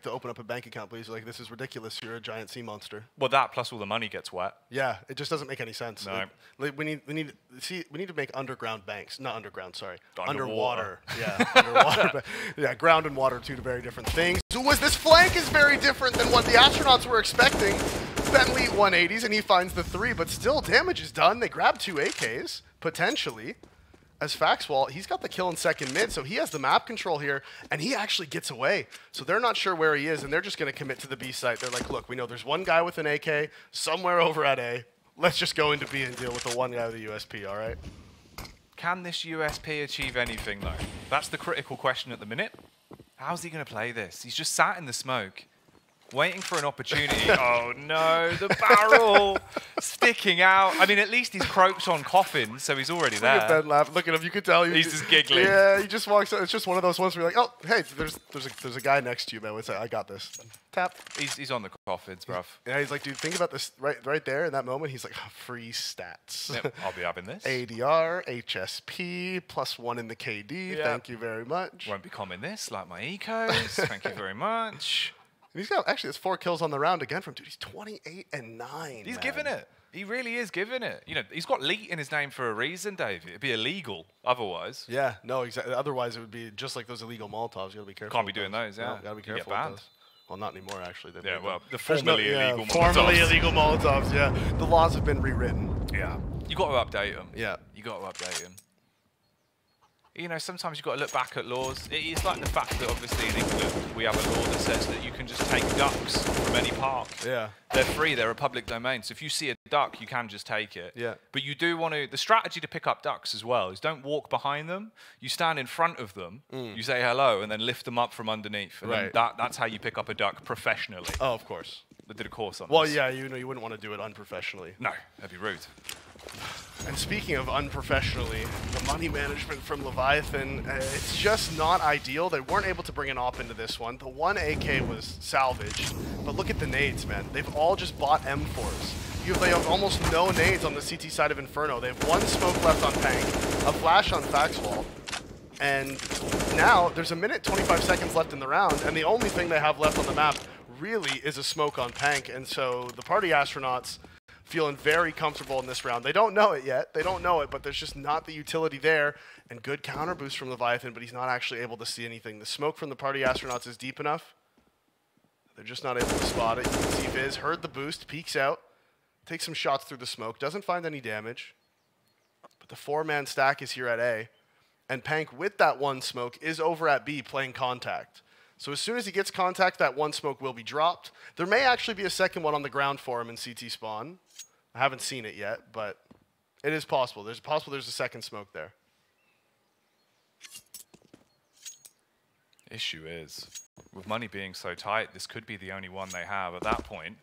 Speaker 2: open up a bank account, please. Like, this is ridiculous. You're a giant sea monster.
Speaker 1: Well, that plus all the money gets wet.
Speaker 2: Yeah, it just doesn't make any sense.
Speaker 1: No.
Speaker 2: Like, we need to make underground banks. Not underground, sorry.
Speaker 1: Underwater.
Speaker 2: Yeah, underwater. Yeah, ground and water, two very different things. So this flank is very different than what the astronauts were expecting. Bentley 180s, and he finds the 3, but still damage is done. They grab 2 AKs, potentially. As fakzwall, he's got the kill in second mid, so he has the map control here, and he actually gets away. So they're not sure where he is, and they're just going to commit to the B site. They're like, look, we know there's one guy with an AK somewhere over at A. Let's just go into B and deal with the one guy with the USP, all right?
Speaker 1: Can this USP achieve anything, though? That's the critical question at the minute. How's he going to play this? He's just sat in the smoke, waiting for an opportunity. Oh no, the barrel sticking out. I mean, at least he's croaked on coffin, so he's already there.
Speaker 2: Look at Ben laugh. Look at him. You could tell
Speaker 1: he's just giggling.
Speaker 2: Yeah, he just walks out. It's just one of those ones where you're like, oh, hey, there's a guy next to you, man. I got this. Tap.
Speaker 1: He's on the coffins, bruv.
Speaker 2: Yeah, he's like, dude, think about this right there in that moment. He's like, oh, free stats.
Speaker 1: Yep, I'll be having this.
Speaker 2: ADR, HSP, +1 in the KD. Yep. Thank you very much.
Speaker 1: Won't be common this, like my ecos. Thank you very much.
Speaker 2: He's got actually it's 4 kills on the round again from dude. He's 28 and 9.
Speaker 1: He's giving it. He really is giving it. You know, he's got Leet in his name for a reason, Dave. It'd be illegal otherwise.
Speaker 2: Yeah, no, exactly. Otherwise, it would be just like those illegal Molotovs. You gotta be careful.
Speaker 1: Can't be doing those. Yeah,
Speaker 2: no, gotta be careful.
Speaker 1: You get banned.
Speaker 2: Well, not anymore actually.
Speaker 1: Yeah, well, the formerly illegal Molotovs.
Speaker 2: Formerly illegal Molotovs. Yeah, the laws have been rewritten.
Speaker 1: Yeah, you got to update them.
Speaker 2: Yeah,
Speaker 1: you got to update them. You know, sometimes you've got to look back at laws. It's like the fact that obviously in England we have a law that says that you can just take ducks from any park.
Speaker 2: Yeah.
Speaker 1: They're free, they're a public domain. So if you see a duck, you can just take it.
Speaker 2: Yeah.
Speaker 1: But you do want to, the strategy to pick up ducks as well is don't walk behind them. You stand in front of them, you say hello, and then lift them up from underneath. And then that's how you pick up a duck professionally.
Speaker 2: Oh, of course.
Speaker 1: I did a course on
Speaker 2: this.
Speaker 1: Well,
Speaker 2: yeah, you know, you wouldn't want to do it unprofessionally.
Speaker 1: No, that'd be rude.
Speaker 2: And speaking of unprofessionally, the money management from Leviathan, it's just not ideal. They weren't able to bring an op into this one. The one AK was salvaged, but look at the nades, man. They've all just bought M4s. They have almost no nades on the CT side of Inferno. They have 1 smoke left on Pank, a flash on fakzwall, and now there's 1 minute 25 seconds left in the round, and the only thing they have left on the map really is a smoke on Pank, and so the party astronauts feeling very comfortable in this round. They don't know it yet. They don't know it, but there's just not the utility there. And good counter boost from Leviathan, but he's not actually able to see anything. The smoke from the party astronauts is deep enough. They're just not able to spot it. You can see Viz heard the boost, peeks out, takes some shots through the smoke, doesn't find any damage. But the 4-man stack is here at A. And Pank, with that 1 smoke, is over at B playing contact. So as soon as he gets contact, that 1 smoke will be dropped. There may actually be a second one on the ground for him in CT spawn. I haven't seen it yet, but it is possible. There's a second smoke there.
Speaker 1: Issue is, with money being so tight, this could be the only one they have. At that point,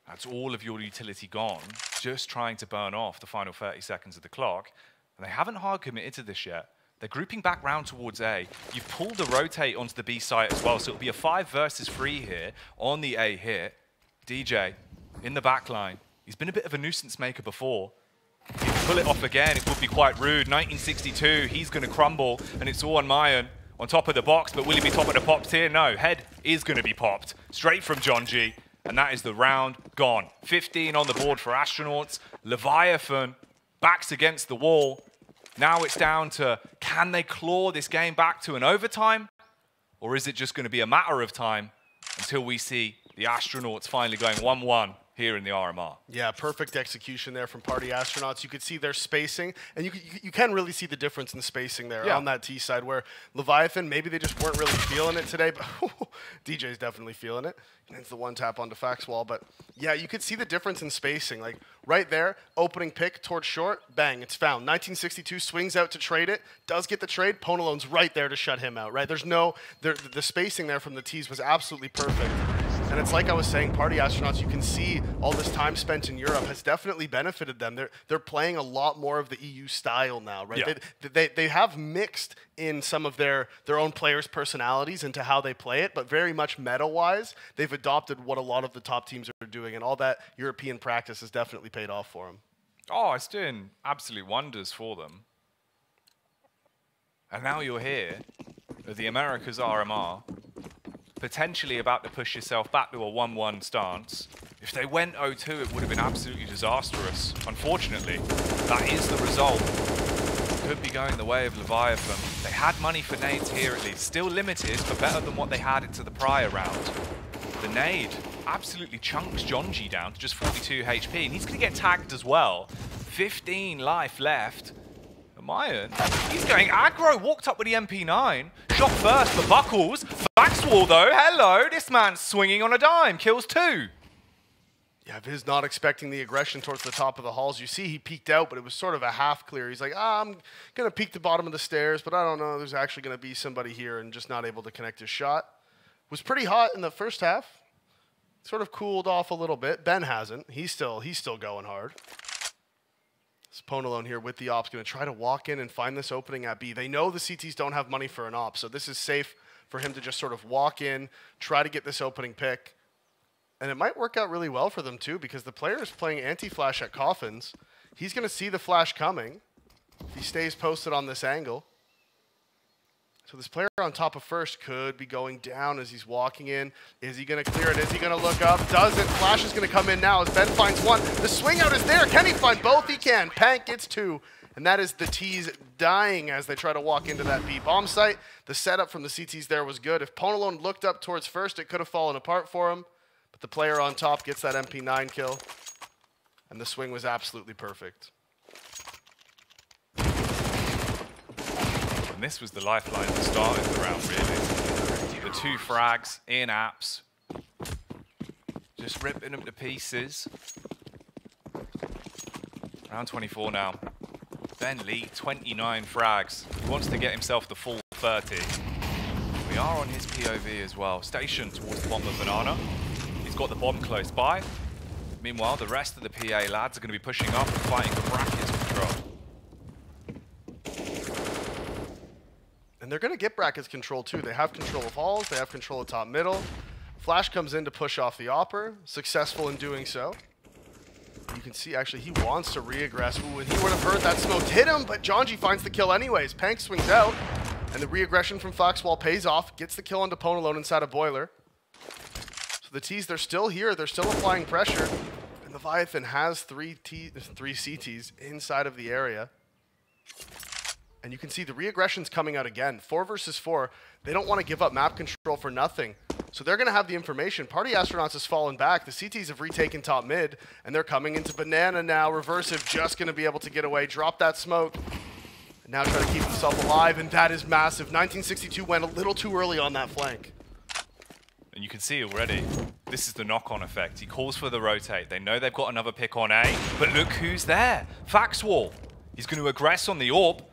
Speaker 1: that's all of your utility gone, just trying to burn off the final 30 seconds of the clock. And they haven't hard committed to this yet. They're grouping back round towards A. You've pulled the rotate onto the B site as well, so it'll be a 5 versus 3 here on the A hit. djay in the back line. He's been a bit of a nuisance maker before. If you pull it off again, it would be quite rude. 1962, he's going to crumble, and it's all on meyern on top of the box, but will he be top of the pops here? No, head is going to be popped straight from John G, and that is the round gone. 15 on the board for astronauts. Leviathan backs against the wall. Now it's down to, can they claw this game back to an overtime? Or is it just going to be a matter of time until we see the astronauts finally going 1-1 here in the RMR?
Speaker 2: Yeah, perfect execution there from party astronauts. You could see their spacing, and you can really see the difference in spacing there on that T side, where Leviathan, maybe they just weren't really feeling it today, but djay's definitely feeling it. And it's the 1 tap onto fakzwall, but yeah, you could see the difference in spacing. Like right there, opening pick towards short, bang, it's found. 1962 swings out to trade it, does get the trade. PwnAlone's right there to shut him out, right? There's no, the spacing there from the T's was absolutely perfect. And it's like I was saying, party astronauts, you can see all this time spent in Europe has definitely benefited them. They're playing a lot more of the EU style now, right? Yeah. They have mixed in some of their own players' personalities into how they play it, but very much meta-wise, they've adopted what a lot of the top teams are doing, and all that European practice has definitely paid off for them.
Speaker 1: Oh, it's doing absolute wonders for them. And now you're here at the Americas RMR, potentially about to push yourself back to a 1-1 stance. If they went 0-2, it would have been absolutely disastrous. Unfortunately, that is the result. Could be going the way of Leviathan. They had money for nades here at least. Still limited, but better than what they had into the prior round. The nade absolutely chunks djay down to just 42 HP, and he's going to get tagged as well. 15 life left. meyern, he's going aggro, walked up with the MP9. Shot first for Buckles. fakzwall though, hello, this man's swinging on a dime. Kills 2.
Speaker 2: Yeah, Viz not expecting the aggression towards the top of the halls. You see he peeked out, but it was sort of a half clear. He's like, I'm going to peek the bottom of the stairs, but I don't know. There's actually going to be somebody here, and just not able to connect his shot. Was pretty hot in the first half. Sort of cooled off a little bit. Ben hasn't. He's still going hard. It's PwnAlone here with the ops, going to try to walk in and find this opening at B. They know the CTs don't have money for an op, so this is safe for him to just sort of walk in, try to get this opening pick. And it might work out really well for them too, because the player is playing anti-flash at Coffins. He's going to see the flash coming if he stays posted on this angle. So this player on top of first could be going down as he's walking in. Is he going to clear it? Is he going to look up? Doesn't. Flash is going to come in now as Ben finds one. The swing out is there. Can he find both? He can. Pank gets 2. And that is the T's dying as they try to walk into that B bomb site. The setup from the CTs there was good. If PwnAlone looked up towards first, it could have fallen apart for him. But the player on top gets that MP9 kill. And the swing was absolutely perfect.
Speaker 1: And this was the lifeline that started the round, really. The 2 frags in apps. Just ripping them to pieces. Round 24 now. Ben Lee, 29 frags. He wants to get himself the full 30. We are on his POV as well. Stationed towards the bottom of Banana. He's got the bomb close by. Meanwhile, the rest of the PA lads are going to be pushing up and fighting for brackets control.
Speaker 2: And they're going to get brackets control too. They have control of halls. They have control of top middle. Flash comes in to push off the opper. Successful in doing so. You can see actually he wants to re-aggress. Ooh, and he would have heard that smoke hit him, but djay finds the kill anyways. Pank swings out, and the re-aggression from fakzwall pays off. Gets the kill onto PwnAlone inside a boiler. So the T's, they're still here. They're still applying pressure. And Leviathan has 3 CTs inside of the area. And you can see the re-aggression's coming out again. 4 versus 4. They don't want to give up map control for nothing. So they're going to have the information. Party Astronauts has fallen back. The CTs have retaken top mid. And they're coming into Banana now. Reversive just going to be able to get away. Drop that smoke. And now try to keep himself alive. And that is massive. 1962 went a little too early on that flank.
Speaker 1: And you can see already, this is the knock-on effect. He calls for the rotate. They know they've got another pick on A. But look who's there. fakzwall. He's going to aggress on the orb.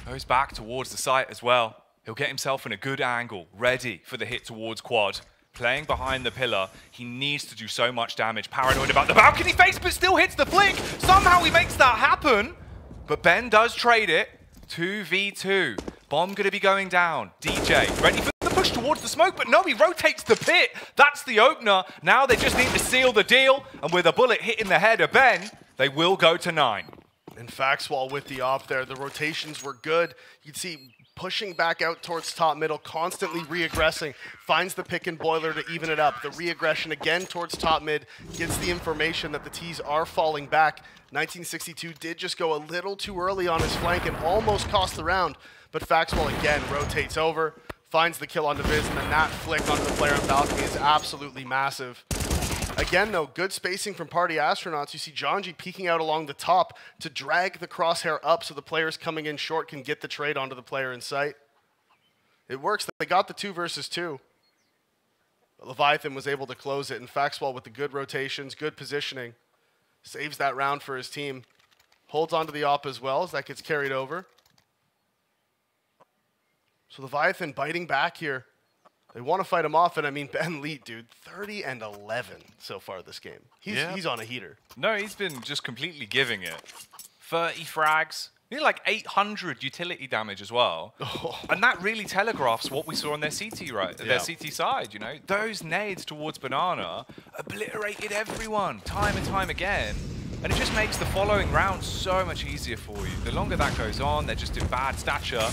Speaker 1: Goes back towards the site as well. He'll get himself in a good angle, ready for the hit towards quad. Playing behind the pillar, he needs to do so much damage. Paranoid about the balcony face, but still hits the flick. Somehow he makes that happen. But Ben does trade it. 2v2. Bomb gonna be going down. djay ready for the push towards the smoke, but no, he rotates the pit. That's the opener. Now they just need to seal the deal. And with a bullet hitting the head of Ben, they will go to 9.
Speaker 2: And fakzwall with the op there. The rotations were good. You can see pushing back out towards top middle, constantly re-aggressing, finds the pick and boiler to even it up. The re-aggression again towards top mid, gets the information that the T's are falling back. 1962 did just go a little too early on his flank and almost cost the round, but fakzwall again rotates over, finds the kill onto Viz, and then that flick onto the player on balcony is absolutely massive. Again, though, good spacing from Party Astronauts. You see djay peeking out along the top to drag the crosshair up so the players coming in short can get the trade onto the player in sight. It works. They got the 2 versus 2. But Leviathan was able to close it, and fakzwall with the good rotations, good positioning, saves that round for his team. Holds onto the op as well as that gets carried over. So Leviathan biting back here. They want to fight him off, and I mean, Ben Leet, dude, 30 and 11 so far this game. He's on a heater.
Speaker 1: No, he's been just completely giving it. 30 frags, nearly like 800 utility damage as well. Oh. And that really telegraphs what we saw on their CT their CT side, you know. Those nades towards Banana obliterated everyone time and time again. And it just makes the following round so much easier for you. The longer that goes on, they're just in bad stature.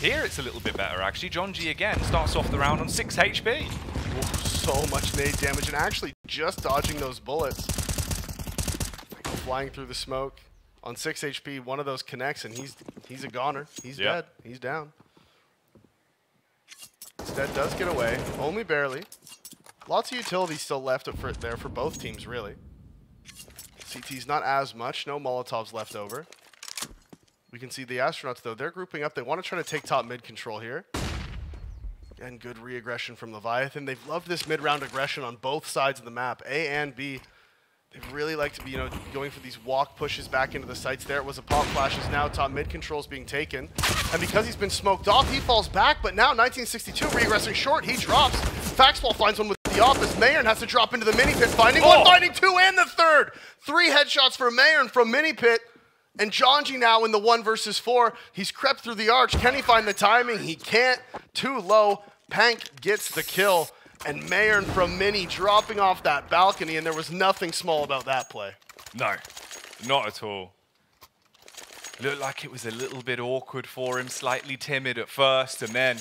Speaker 1: Here it's a little bit better, actually. djay again starts off the round on 6 HP.
Speaker 2: Oh, so much nade damage, and actually just dodging those bullets. Flying through the smoke. On 6 HP, one of those connects, and he's a goner. He's dead. He's down. Stead does get away, only barely. Lots of utility still left there for both teams, really. CT's not as much. No Molotovs left over. We can see the Astronauts, though. They're grouping up. They want to try to take top mid control here. And good re-aggression from Leviathan. They've loved this mid-round aggression on both sides of the map, A and B. They really like to be, going for these walk pushes back into the sites. There it was a pop flashes. Now top mid control is being taken. And because he's been smoked off, he falls back. But now 1962 regressing short. He drops. fakzwall finds one with the office. meyern has to drop into the mini pit, finding one, finding two, and the third. 3 headshots for meyern from mini pit. And djay now in the 1 versus 4. He's crept through the arch. Can he find the timing? He can't. Too low. Pank gets the kill. And meyern from Mini dropping off that balcony, and there was nothing small about that play.
Speaker 1: No, not at all. Looked like it was a little bit awkward for him, slightly timid at first, and then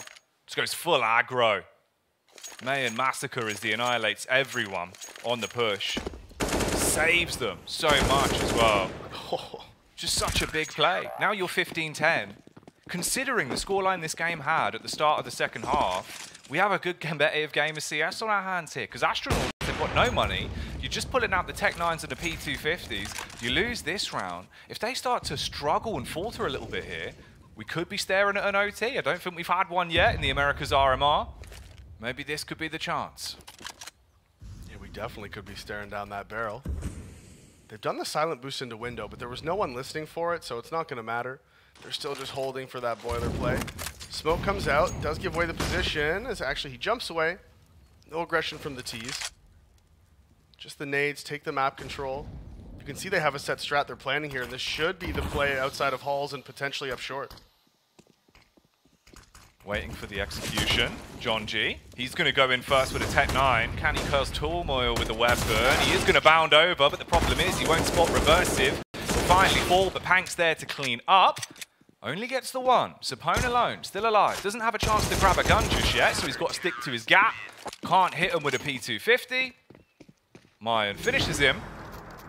Speaker 1: just goes full aggro. meyern massacre as he annihilates everyone on the push. Saves them so much as well. Oh, just such a big play. Now you're 15-10. Considering the scoreline this game had at the start of the second half, we have a good competitive game of CS on our hands here, because Astronauts have got no money. You're just pulling out the Tech 9s and the P250s. You lose this round. If they start to struggle and falter a little bit here, we could be staring at an OT. I don't think we've had one yet in the Americas RMR. Maybe this could be the chance.
Speaker 2: Yeah, we definitely could be staring down that barrel. They've done the silent boost into window, but there was no one listening for it, so it's not going to matter. They're still just holding for that boiler play. Smoke comes out, does give away the position, as actually he jumps away. No aggression from the T's. Just the nades, take the map control. You can see they have a set strat they're planning here, and this should be the play outside of halls and potentially up short.
Speaker 1: Waiting for the execution. djay. He's going to go in first with a Tech 9. Can he curse Turmoil with the weapon? He is going to bound over, but the problem is he won't spot reversive. He'll finally fall, but Pank's there to clean up. Only gets the 1. So PwnAlone, still alive. Doesn't have a chance to grab a gun just yet, so he's got to stick to his gap. Can't hit him with a P250. meyern finishes him.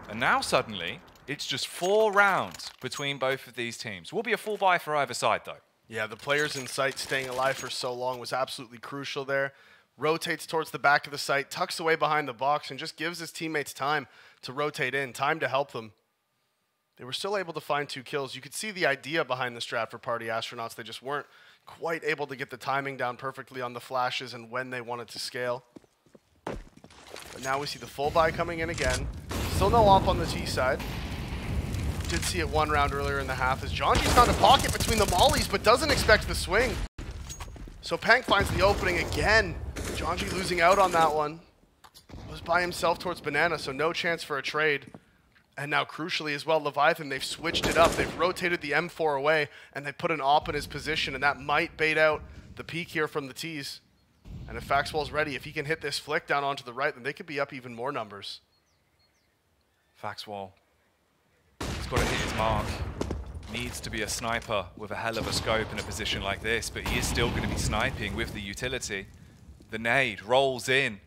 Speaker 1: And now suddenly, it's just 4 rounds between both of these teams. Will be a full buy for either side, though.
Speaker 2: Yeah, the players in sight staying alive for so long was absolutely crucial there. Rotates towards the back of the site, tucks away behind the box, and just gives his teammates time to rotate in, time to help them. They were still able to find 2 kills. You could see the idea behind the strat for Party Astronauts. They just weren't quite able to get the timing down perfectly on the flashes and when they wanted to scale. But now we see the full buy coming in again. Still no op on the T side. Did see it 1 round earlier in the half as djay's found a pocket between the mollies but doesn't expect the swing. So Pank finds the opening again. djay losing out on that one. Was by himself towards Banana, so no chance for a trade. And now, crucially as well, Leviathan, they've switched it up. They've rotated the M4 away, and they put an op in his position, and that might bait out the peak here from the T's. And if fakzwall's ready, if he can hit this flick down onto the right, then they could be up even more numbers.
Speaker 1: fakzwall. He's got to hit his mark. Needs to be a sniper with a hell of a scope in a position like this, but he is still going to be sniping with the utility. The nade rolls in,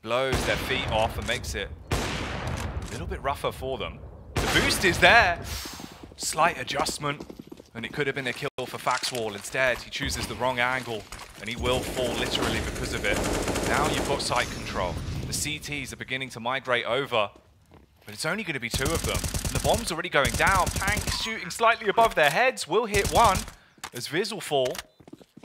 Speaker 1: blows their feet off, and makes it a little bit rougher for them. The boost is there. Slight adjustment, and it could have been a kill for fakzwall. Instead, he chooses the wrong angle, and he will fall literally because of it. Now you've got sight control. The CTs are beginning to migrate over, but it's only going to be 2 of them. And the bomb's already going down. Pank shooting slightly above their heads. Will hit 1 as Viz will fall.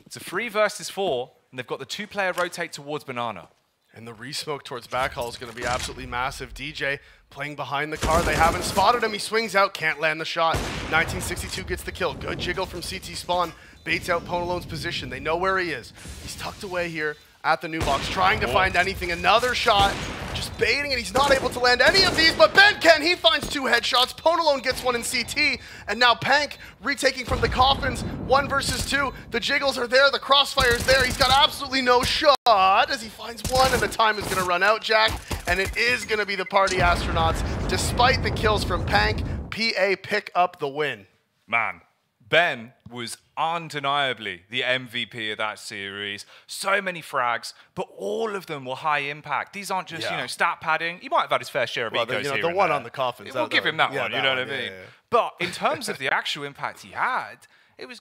Speaker 1: It's a 3 versus 4, and they've got the 2-player rotate towards Banana.
Speaker 2: And the re-smoke towards backhall is going to be absolutely massive. djay playing behind the car. They haven't spotted him. He swings out, can't land the shot. 1962 gets the kill. Good jiggle from CT spawn. Baits out PwnAlone's position. They know where he is. He's tucked away here at the new box, trying to find anything. Another shot, just baiting it. He's not able to land any of these, but Ben can. He finds 2 headshots. PwnAlone gets 1 in CT, and now Pank retaking from the coffins. 1 versus 2. The jiggles are there. The crossfire's there. He's got absolutely no shot. as he finds one, and the time is going to run out, Jack, and it is going to be the Party Astronauts. Despite the kills from Pank, PA pick up the win.
Speaker 1: Man, Ben was undeniably the MVP of that series. So many frags, but all of them were high impact. These aren't just, stat padding. He might have had his fair share of egos here
Speaker 2: the
Speaker 1: and
Speaker 2: one
Speaker 1: there.
Speaker 2: on the coffins.
Speaker 1: We'll give him that one, you know what I mean?
Speaker 2: Yeah.
Speaker 1: But in terms of the actual impact he had, it was...